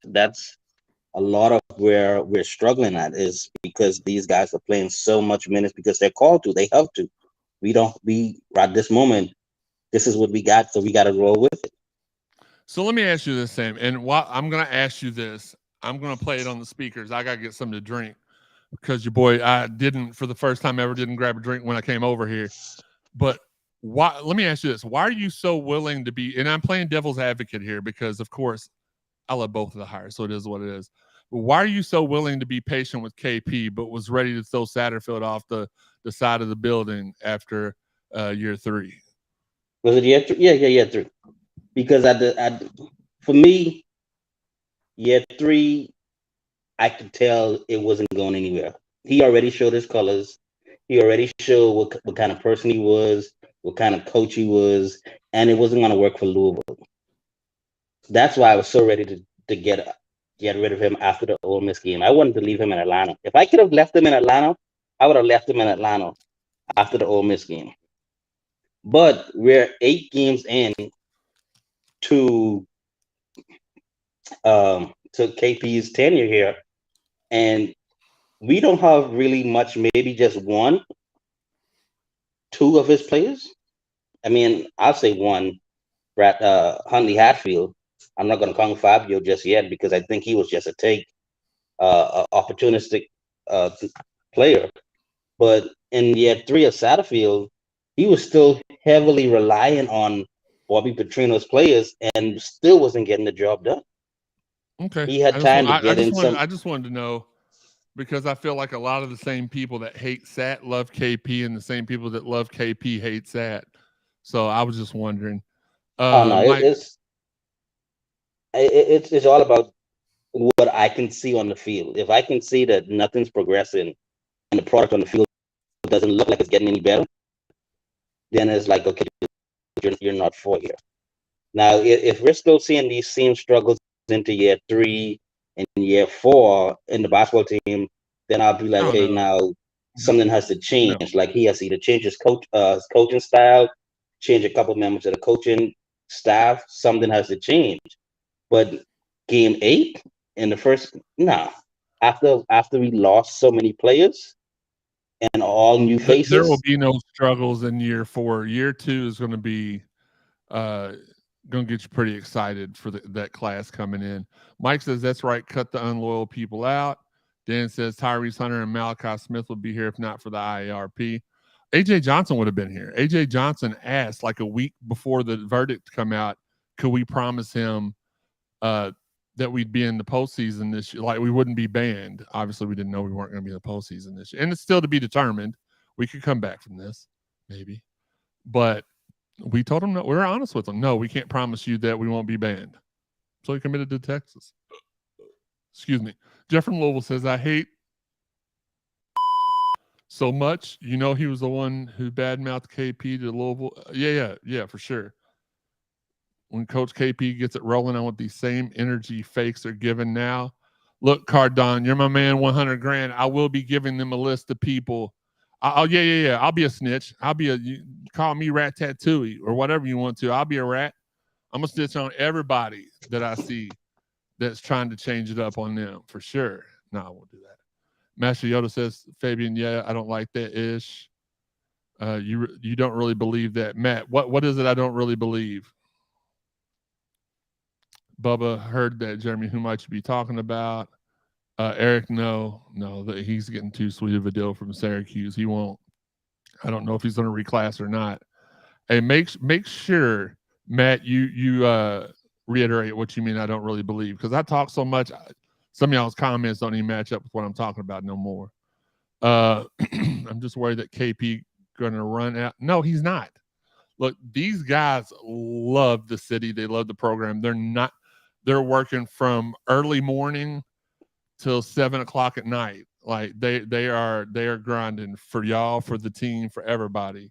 a lot of where we're struggling at is because these guys are playing so much minutes because they're called to. They have to. We at this moment, this is what we got, so we got to roll with it. So let me ask you this, Sam. And while I'm going to ask you this, I'm going to play it on the speakers. I got to get something to drink because your boy, for the first time ever, didn't grab a drink when I came over here. But why? Let me ask you this. Why are you so willing to be, and I'm playing devil's advocate here because, of course, I love both of the hires, so it is what it is. But why are you so willing to be patient with KP, but was ready to throw Satterfield off the side of the building after year 3? Was it year 3? Yeah, year 3. Because for me, year 3, I could tell it wasn't going anywhere. He already showed his colors. He already showed what kind of person he was, what kind of coach he was, and it wasn't going to work for Louisville. That's why I was so ready to get rid of him after the Ole Miss game. I wanted to leave him in Atlanta. If I could have left him in Atlanta, I would have left him in Atlanta after the Ole Miss game. But we're 8 games in to KP's tenure here, and we don't have really much. Maybe just one, two of his players. I mean, I'll say one. Huntley Hatfield. I'm not going to call him Fabio just yet because I think he was just opportunistic uh, player. But in year 3 of Satterfield, he was still heavily reliant on Bobby Petrino's players and still wasn't getting the job done. Okay. He had time to get in some. I just wanted to know because I feel like a lot of the same people that hate Sat love KP, and the same people that love KP hate Sat. So I was just wondering. Oh no, Mike, it's all about what I can see on the field. If I can see that nothing's progressing and the product on the field doesn't look like it's getting any better, then it's like, okay, you're not for here. Now, if we're still seeing these same struggles into year 3 and year 4 in the basketball team, then I'll be like, Oh, okay, no. now something has to change. No. Like he has to either change his coaching style, change a couple members of the coaching staff. Something has to change. But game 8 in the first, after we lost so many players and all new faces, There will be no struggles in year 4. Year 2 is going to be going to get you pretty excited for that class coming in. Mike says, that's right. Cut the unloyal people out. Dan says Tyrese Hunter and Malachi Smith would be here if not for the IARP. AJ Johnson would have been here. AJ Johnson asked like a week before the verdict come out, could we promise him that we'd be in the postseason this year? Like we wouldn't be banned. Obviously, we didn't know we weren't going to be in the postseason this year. And it's still to be determined. We could come back from this, maybe. But we told him, no, we were honest with him. No, we can't promise you that we won't be banned. So he committed to Texas. Excuse me. Jeff from Louisville says, I hate so much. You know, he was the one who badmouthed KP to Louisville. Yeah, for sure. When Coach KP gets it rolling on what these same energy fakes are giving now. Look, Cardinal, you're my man, 100 grand. I will be giving them a list of people. I'll be a snitch. You call me Rat Tattooey or whatever you want to. I'll be a rat. I'm going to snitch on everybody that I see that's trying to change it up on them for sure. No, I won't do that. Master Yoda says, Fabian, yeah, I don't like that ish. You don't really believe that. Matt, what is it I don't really believe? Bubba heard that. Jeremy, who might you be talking about? Eric, no, he's getting too sweet of a deal from Syracuse. He won't. I don't know if he's going to reclass or not. Hey, make sure, Matt, you reiterate what you mean I don't really believe, because I talk so much. Some of y'all's comments don't even match up with what I'm talking about no more. I'm just worried that KP going to run out. No, he's not. Look, these guys love the city. They love the program. They're working from early morning till 7 o'clock at night. Like they are grinding for y'all, for the team, for everybody.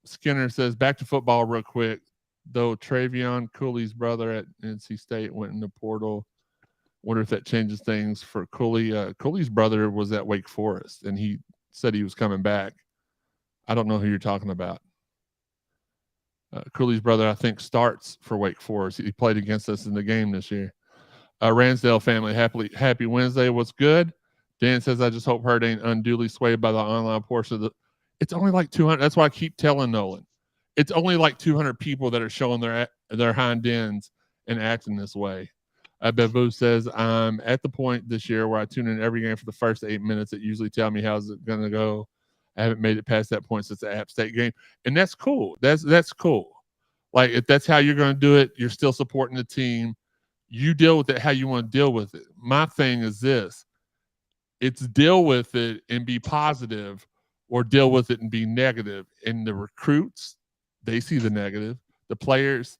Skinner says, back to football real quick. Though Travion Cooley's brother at NC State went in the portal. Wonder if that changes things for Cooley. Cooley's brother was at Wake Forest, and he said he was coming back. I don't know who you're talking about. Cooley's brother, I think, starts for Wake Forest. He played against us in the game this year. Ransdale family, happy Wednesday. What's good? Dan says, I just hope Hurt ain't unduly swayed by the online portion of the. It's only like 200. That's why I keep telling Nolan. It's only like 200 people that are showing their hind ends and acting this way. Bevu says, I'm at the point this year where I tune in every game for the first 8 minutes that usually tell me how's it going to go. I haven't made it past that point since the App State game. And that's cool. That's cool. Like, if that's how you're going to do it, you're still supporting the team. You deal with it how you want to deal with it. My thing is this. It's deal with it and be positive, or deal with it and be negative. And the recruits, they see the negative. The players,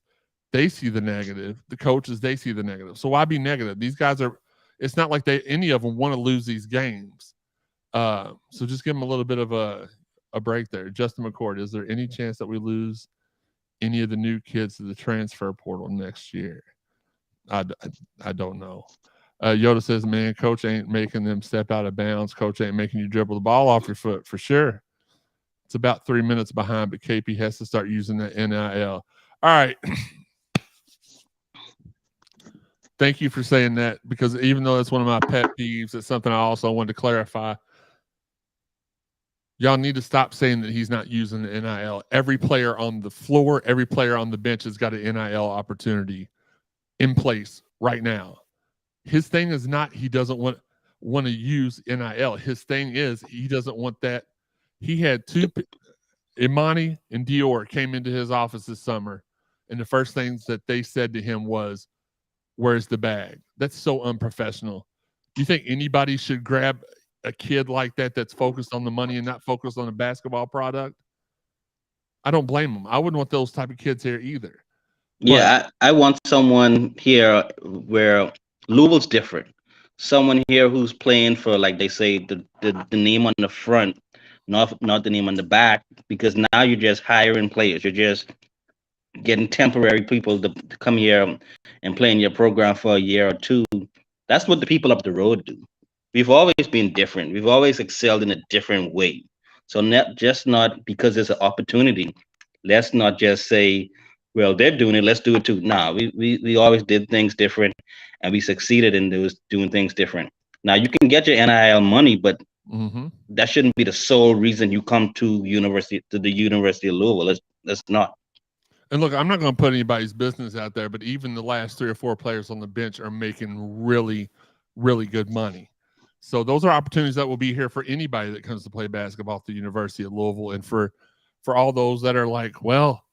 they see the negative. The coaches, they see the negative. So why be negative? These guys are, it's not like any of them want to lose these games. So just give them a little bit of a break there. Justin McCord, is there any chance that we lose any of the new kids to the transfer portal next year? I don't know. Yoda says, man, coach ain't making them step out of bounds. Coach ain't making you dribble the ball off your foot for sure. It's about 3 minutes behind, but KP has to start using the NIL. All right. Thank you for saying that, because even though that's one of my pet peeves, it's something I also wanted to clarify. Y'all need to stop saying that he's not using the NIL. Every player on the floor, every player on the bench has got an NIL opportunity in place right now. His thing is not he doesn't want to use NIL. His thing is he doesn't want that. He had two, Imani and Dior came into his office this summer, and the first things that they said to him was, where's the bag? That's so unprofessional. You think anybody should grab a kid like that that's focused on the money and not focused on the basketball product? I don't blame them. I wouldn't want those type of kids here either. Yeah, I want someone here where Louisville's different. Someone here who's playing for, like they say, the name on the front, not the name on the back, because now you're just hiring players. You're just getting temporary people to come here and play in your program for a year or two. That's what the people up the road do. We've always been different. We've always excelled in a different way. So not because there's an opportunity. Let's not just say, well, they're doing it, let's do it too. Nah, we always did things different, and we succeeded in doing things different. Now you can get your NIL money, but that shouldn't be the sole reason you come to the University of Louisville. Let's not. And look, I'm not going to put anybody's business out there, but even the last 3 or 4 players on the bench are making really, really good money. So those are opportunities that will be here for anybody that comes to play basketball at the University of Louisville. And for all those that are like, well,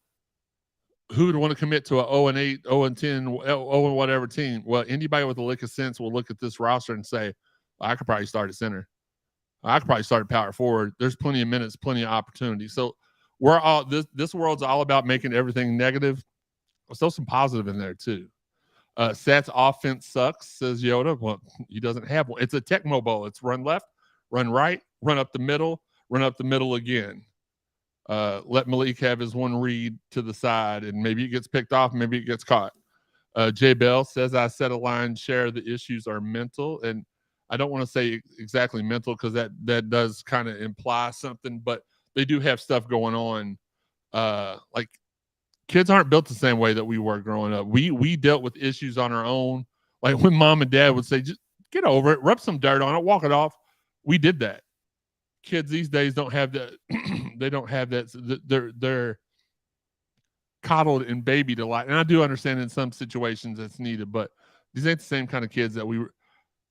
who would want to commit to a 0-8, 0-10, 0 whatever team? Well, anybody with a lick of sense will look at this roster and say, I could probably start at center. I could probably start at power forward. There's plenty of minutes, plenty of opportunity. So we're all this world's all about making everything negative. There's still some positive in there too. Sat's offense sucks, says Yoda. Well, he doesn't have one. It's a Tecmo Bowl. It's run left, run right, run up the middle, run up the middle again. Let Malik have his one read to the side, and maybe it gets picked off, maybe it gets caught. Jay Bell says, I said a line share the issues are mental, and I don't want to say exactly mental because that does kind of imply something, but they do have stuff going on. Like kids aren't built the same way that we were growing up. We dealt with issues on our own. Like when mom and dad would say, just get over it, rub some dirt on it, walk it off. We did that. Kids these days don't have that. They don't have that. They're coddled and babied a lot. And I do understand in some situations it's needed, but these ain't the same kind of kids that we were.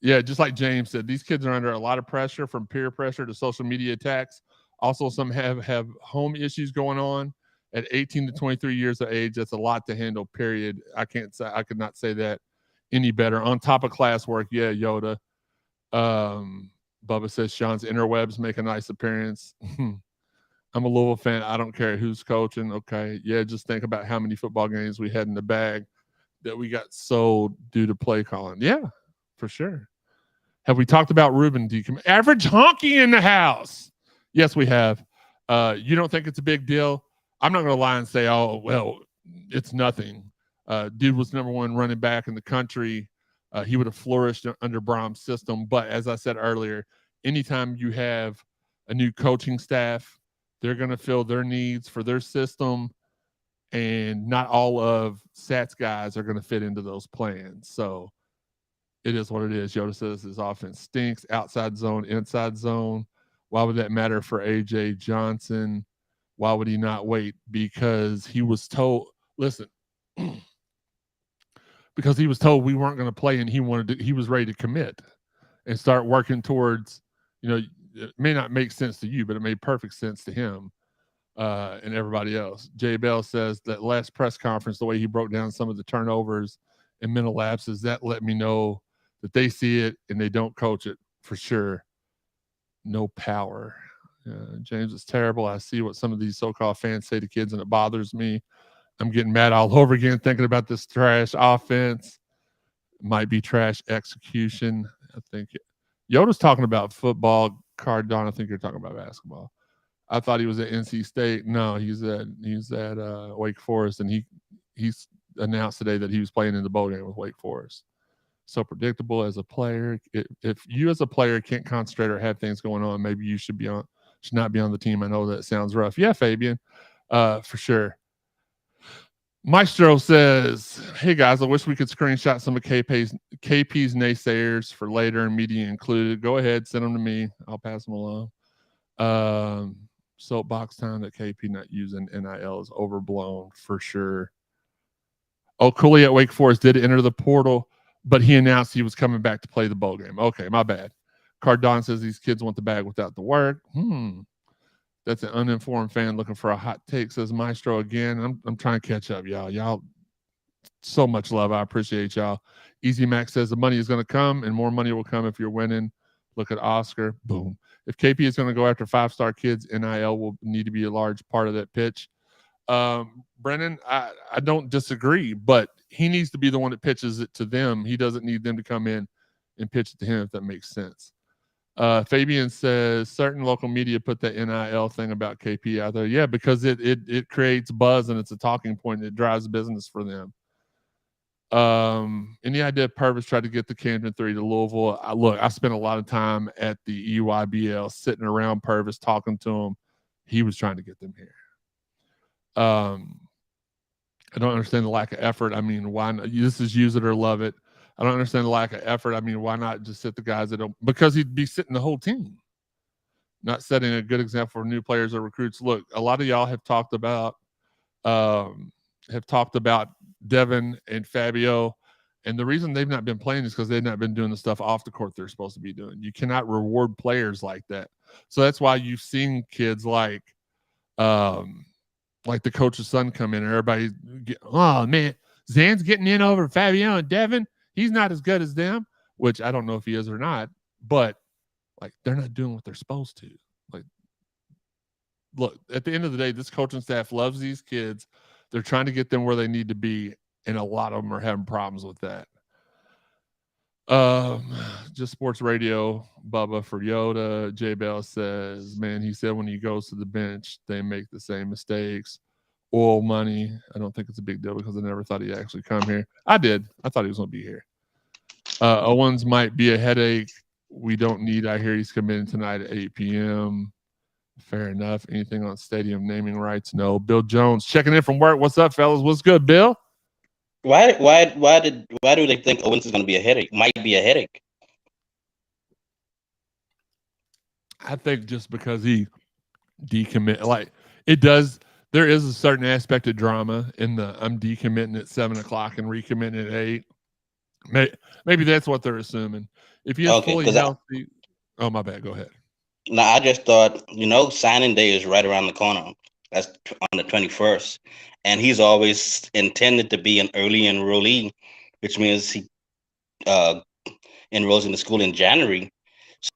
Yeah, just like James said, these kids are under a lot of pressure, from peer pressure to social media attacks. Also, some have home issues going on. At 18 to 23 years of age, that's a lot to handle, period. I could not say that any better. On top of classwork, yeah, Yoda. Bubba says Sean's interwebs make a nice appearance. I'm a Louisville fan. I don't care who's coaching. Okay, yeah, just think about how many football games we had in the bag that we got sold due to play calling. Yeah, for sure. Have we talked about Ruben Deacon? Average honky in the house. Yes, we have. You don't think it's a big deal? I'm not going to lie and say, oh, well, it's nothing. Dude was #1 running back in the country. He would have flourished under Brohm's system. But as I said earlier, anytime you have a new coaching staff, they're going to fill their needs for their system. And not all of Sat's guys are going to fit into those plans. So it is what it is. Yoda says his offense stinks. Outside zone, inside zone. Why would that matter for A.J. Johnson? Why would he not wait? Because he was told, listen, because he was told we weren't going to play, and he was ready to commit and start working towards, it may not make sense to you, but it made perfect sense to him and everybody else. Jay Bell says that last press conference, the way he broke down some of the turnovers and mental lapses, that let me know that they see it and they don't coach it for sure. No power. James, is terrible. I see what some of these so-called fans say to kids, and it bothers me. I'm getting mad all over again thinking about this trash offense. Might be trash execution. I think Yoda's talking about football. Cardinal, I think you're talking about basketball. I thought he was at NC State. No, he's at Wake Forest, and he's announced today that he was playing in the bowl game with Wake Forest. So predictable as a player. If you as a player can't concentrate or have things going on, maybe you should not be on the team. I know that sounds rough. Yeah, Fabian, for sure. Maestro says, "Hey guys, I wish we could screenshot some of KP's naysayers for later and media included. Go ahead, send them to me. I'll pass them along." Soapbox time that KP not using NIL is overblown for sure. Oh, Cooley at Wake Forest did enter the portal, but he announced he was coming back to play the bowl game. Okay, my bad. Cardinal says these kids want the bag without the work. That's an uninformed fan looking for a hot take, says Maestro again. I'm trying to catch up, y'all. Y'all, so much love. I appreciate y'all. Easy Max says the money is going to come, and more money will come if you're winning. Look at Oscar. Boom. If KP is going to go after 5-star kids, NIL will need to be a large part of that pitch. Brennan, I don't disagree, but he needs to be the one that pitches it to them. He doesn't need them to come in and pitch it to him, if that makes sense. Fabian says certain local media put that NIL thing about KP out there. Yeah, because it creates buzz and it's a talking point and it drives business for them. Any idea Purvis tried to get the Camden 3 to Louisville? I spent a lot of time at the EYBL sitting around Purvis talking to him. He was trying to get them here. I don't understand the lack of effort. I mean, why not? This is use it or love it. I don't understand the lack of effort. I mean, why not just sit the guys that don't? Because he'd be sitting the whole team, not setting a good example for new players or recruits. Look, a lot of y'all have talked about Devin and Fabio, and the reason they've not been playing is because they've not been doing the stuff off the court they're supposed to be doing. You cannot reward players like that. So that's why you've seen kids like the coach's son come in and everybody oh man, Zan's getting in over Fabio and Devin. He's not as good as them, which I don't know if he is or not, but like they're not doing what they're supposed to. Like, look, at the end of the day, this coaching staff loves these kids. They're trying to get them where they need to be, and a lot of them are having problems with that. Just sports radio, Bubba for Yoda. J Bell says, man, he said when he goes to the bench, they make the same mistakes. Oil money. I don't think it's a big deal because I never thought he'd actually come here. I did. I thought he was going to be here. Owens might be a headache. We don't need. I hear he's committing tonight at 8 p.m. Fair enough. Anything on stadium naming rights? No. Bill Jones checking in from work. What's up, fellas? What's good, Bill? Why do they think Owens is going to be a headache? Might be a headache. I think just because he decommit, like it does. There is a certain aspect of drama in the I'm decommitting at 7:00 and recommitting at 8. Maybe that's what they're assuming. If he is fully healthy, oh my bad. Go ahead. No, I just thought signing day is right around the corner. That's on the 21st, and he's always intended to be an early enrollee, which means he enrolls in the school in January.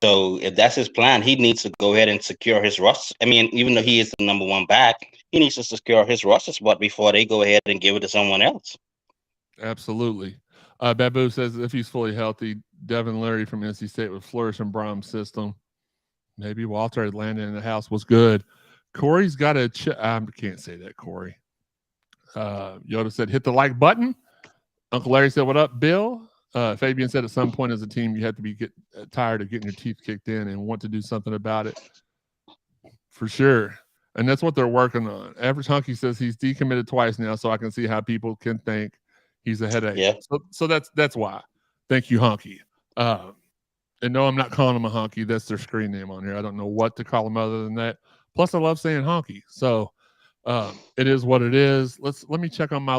So if that's his plan, he needs to go ahead and secure his roster. I mean, even though he is the number one back, he needs to secure his roster spot before they go ahead and give it to someone else. Absolutely. Babu says if he's fully healthy, Devin Leary from NC State would flourish in Brohm's system. Maybe Walter Atlanta in the house was good. Corey's got a I can't say that, Corey. Yoda said, hit the like button. Uncle Larry said, what up, Bill? Fabian said at some point as a team, you have to be tired of getting your teeth kicked in and want to do something about it. For sure. And that's what they're working on. Average Hunky says he's decommitted twice now, so I can see how people can think he's a headache. Yeah. So that's why. Thank you, Hunky. And no, I'm not calling him a honky. That's their screen name on here. I don't know what to call him other than that. Plus, I love saying honky. So it is what it is. Let me check on my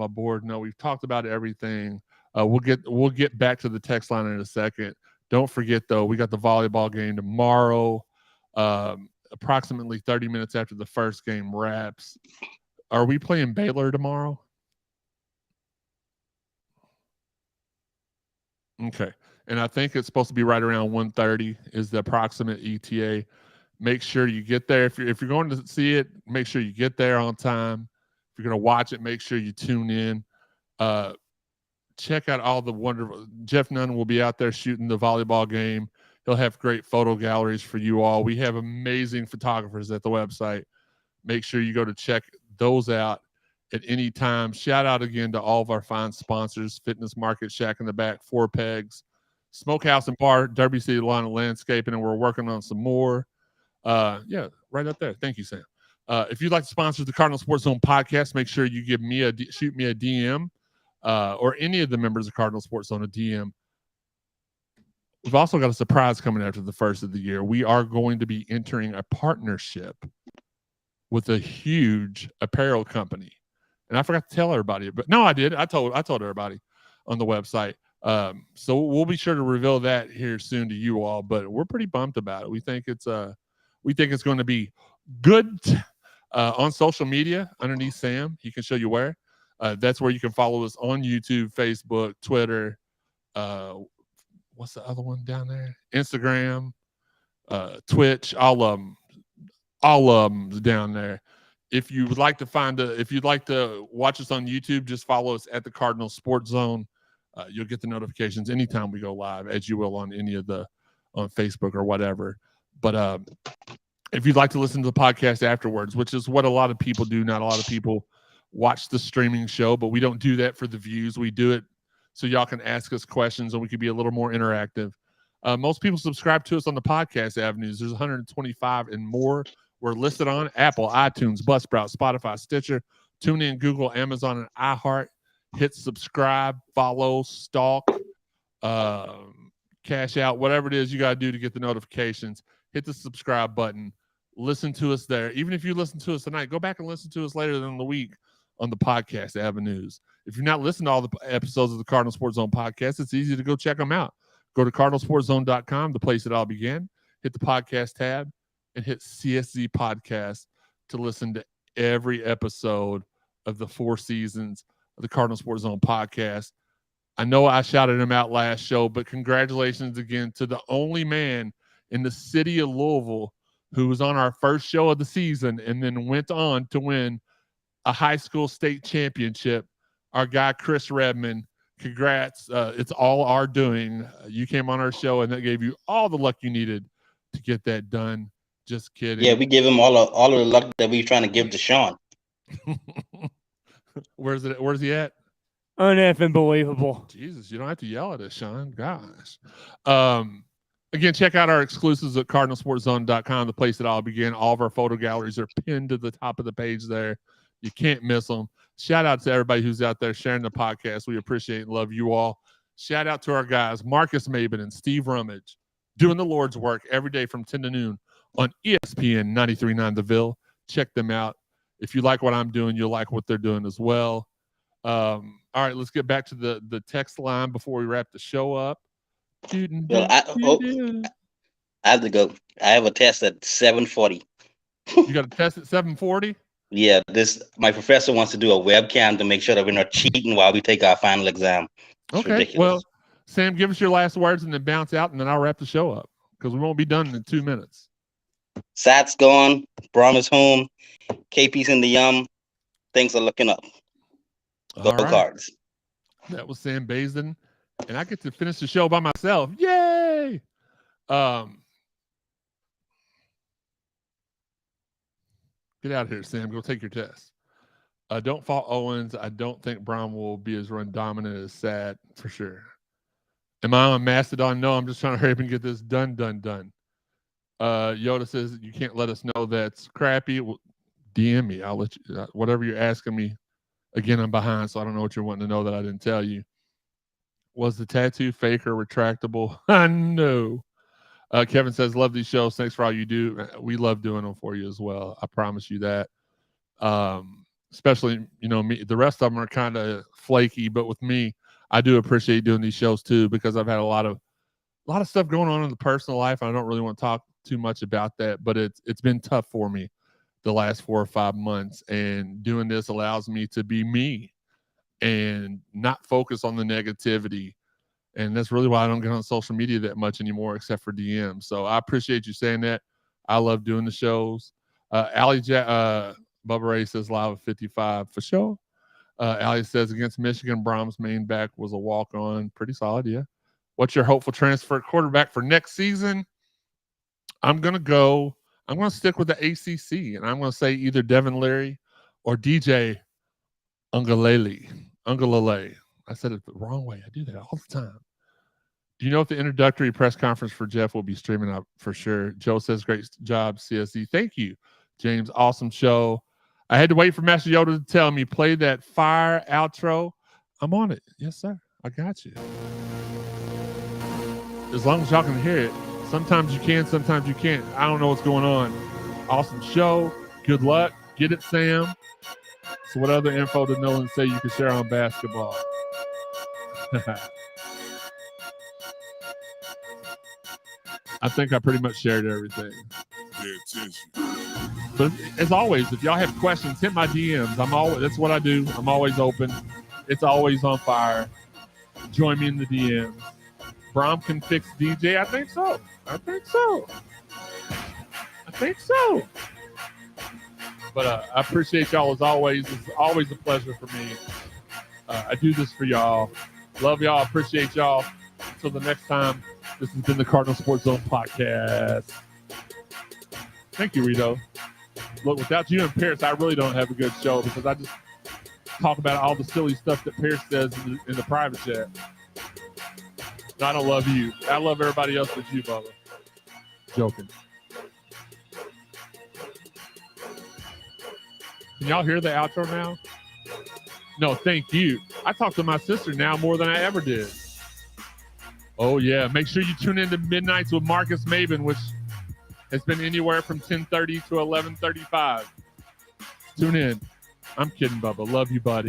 board. No, we've talked about everything. We'll get back to the text line in a second. Don't forget though, we got the volleyball game tomorrow. Approximately 30 minutes after the first game wraps. Are we playing Baylor tomorrow? Okay. And I think it's supposed to be right around 1:30 is the approximate ETA. Make sure you get there. If you're going to see it, make sure you get there on time. If you're going to watch it, make sure you tune in. Check out all the wonderful. Jeff Nunn will be out there shooting the volleyball game. He'll have great photo galleries for you all. We have amazing photographers at the website. Make sure you go to check those out at any time. Shout out again to all of our fine sponsors: Fitness Market, Shack in the Back, Four Pegs, Smokehouse and Bar, Derby City Lawn and Landscaping, and we're working on some more. Yeah, right up there. Thank you, Sam. If you'd like to sponsor the Cardinal Sports Zone podcast, make sure you shoot me a DM, or any of the members of Cardinal Sports Zone a DM. We've also got a surprise coming after the first of the year. We are going to be entering a partnership with a huge apparel company. And I forgot to tell everybody, but no, I did. I told everybody on the website. So we'll be sure to reveal that here soon to you all, but we're pretty bummed about it. We think it's going to be good. On social media underneath Sam, he can show you where. That's where you can follow us on YouTube, Facebook, Twitter. What's the other one down there? Instagram, Twitch, all of them down there. If you would like to if you'd like to watch us on YouTube, just follow us at the Cardinal Sports Zone. You'll get the notifications anytime we go live, as you will on on Facebook or whatever. But if you'd like to listen to the podcast afterwards, which is what a lot of people do, not a lot of people watch the streaming show, but we don't do that for the views. We do it so y'all can ask us questions and we can be a little more interactive. Most people subscribe to us on the podcast avenues. There's 125 and more. We're listed on Apple, iTunes, Buzzsprout, Spotify, Stitcher, TuneIn, Google, Amazon, and iHeart. Hit subscribe, follow, stalk, cash out, whatever it is you got to do to get the notifications. Hit the subscribe button. Listen to us there. Even if you listen to us tonight, go back and listen to us later in the week on the podcast avenues. If you're not listening to all the episodes of the Cardinal Sports Zone podcast, it's easy to go check them out. Go to cardinalsportszone.com, the place it all began. Hit the podcast tab and hit CSZ Podcast to listen to every episode of the 4 seasons of the Cardinal Sports Zone podcast. I know I shouted him out last show, but congratulations again to the only man in the city of Louisville who was on our first show of the season and then went on to win a high school state championship. Our guy, Chris Redmond, congrats. It's all our doing. You came on our show and that gave you all the luck you needed to get that done. Just kidding. Yeah, we give him all of the luck that we're trying to give to Sean. Where's he at? Unbelievable. Jesus, you don't have to yell at us, Sean. Gosh. Again, check out our exclusives at cardinalsportszone.com, the place that all began. All of our photo galleries are pinned to the top of the page there. You can't miss them. Shout out to everybody who's out there sharing the podcast. We appreciate and love you all. Shout out to our guys, Marcus Maben and Steve Rummage, doing the Lord's work every day from 10 to noon on ESPN 93.9 The Ville. Check them out. If you like what I'm doing, you'll like what they're doing as well. All right, let's get back to the text line before we wrap the show up. Well, I have to go. I have a test at 7:40. You got a test at 7:40? Yeah, my professor wants to do a webcam to make sure that we're not cheating while we take our final exam. It's okay, ridiculous. Well, Sam, give us your last words and then bounce out, and then I'll wrap the show up because we won't be done in 2 minutes. Sat's gone. Brohm is home. KP's in the yum. Things are looking up. Go All right. Cards. That was Sam Basin, and I get to finish the show by myself. Yay! Get out of here, Sam. Go take your test. Don't fault Owens. I don't think Brown will be as run dominant as Sat for sure. Am I on Mastodon? No, I'm just trying to hurry up and get this done. Yoda says you can't let us know that's crappy. Well, DM me. I'll let you. Whatever you're asking me. Again, I'm behind, so I don't know what you're wanting to know that I didn't tell you. Was the tattoo fake or retractable? I know. Kevin says, love these shows. Thanks for all you do. We love doing them for you as well. I promise you that. Especially, me. The rest of them are kind of flaky, but with me, I do appreciate doing these shows too because I've had a lot of stuff going on in the personal life. I don't really want to talk too much about that, but it's been tough for me the last 4 or 5 months, and doing this allows me to be me and not focus on the negativity. And that's really why I don't get on social media that much anymore, except for DM. So I appreciate you saying that. I love doing the shows. Bubba Ray says live at 55 for sure. Allie says against Michigan, Brahms main back was a walk-on. Pretty solid, yeah. What's your hopeful transfer at quarterback for next season? I'm going to stick with the ACC, and I'm going to say either Devin Leary or DJ Ungalele. I said it the wrong way. I do that all the time. Do you know if the introductory press conference for Jeff will be streaming up? For sure. Joe says, great job, CSZ. Thank you, James. Awesome show. I had to wait for Master Yoda to tell me, play that fire outro. I'm on it. Yes, sir. I got you. As long as y'all can hear it. Sometimes you can, sometimes you can't. I don't know what's going on. Awesome show. Good luck. Get it, Sam. So what other info did Nolan say you could share on basketball? I think I pretty much shared everything. Pay attention. But as always, if y'all have questions, hit my DMs. That's what I do. I'm always open. It's always on fire. Join me in the DMs. Brohm can fix DJ. I think so. But I appreciate y'all as always. It's always a pleasure for me. I do this for y'all. Love y'all. Appreciate y'all. Until the next time, this has been the Cardinal Sports Zone podcast. Thank you, Rito. Look, without you and Pierce, I really don't have a good show because I just talk about all the silly stuff that Pierce says in the private chat. I don't love you. I love everybody else but you, Bubba. Joking. Can y'all hear the outro now? No, thank you. I talk to my sister now more than I ever did. Oh, yeah. Make sure you tune in to Midnights with Marcus Maven, which has been anywhere from 10:30 to 11:35. Tune in. I'm kidding, Bubba. Love you, buddy.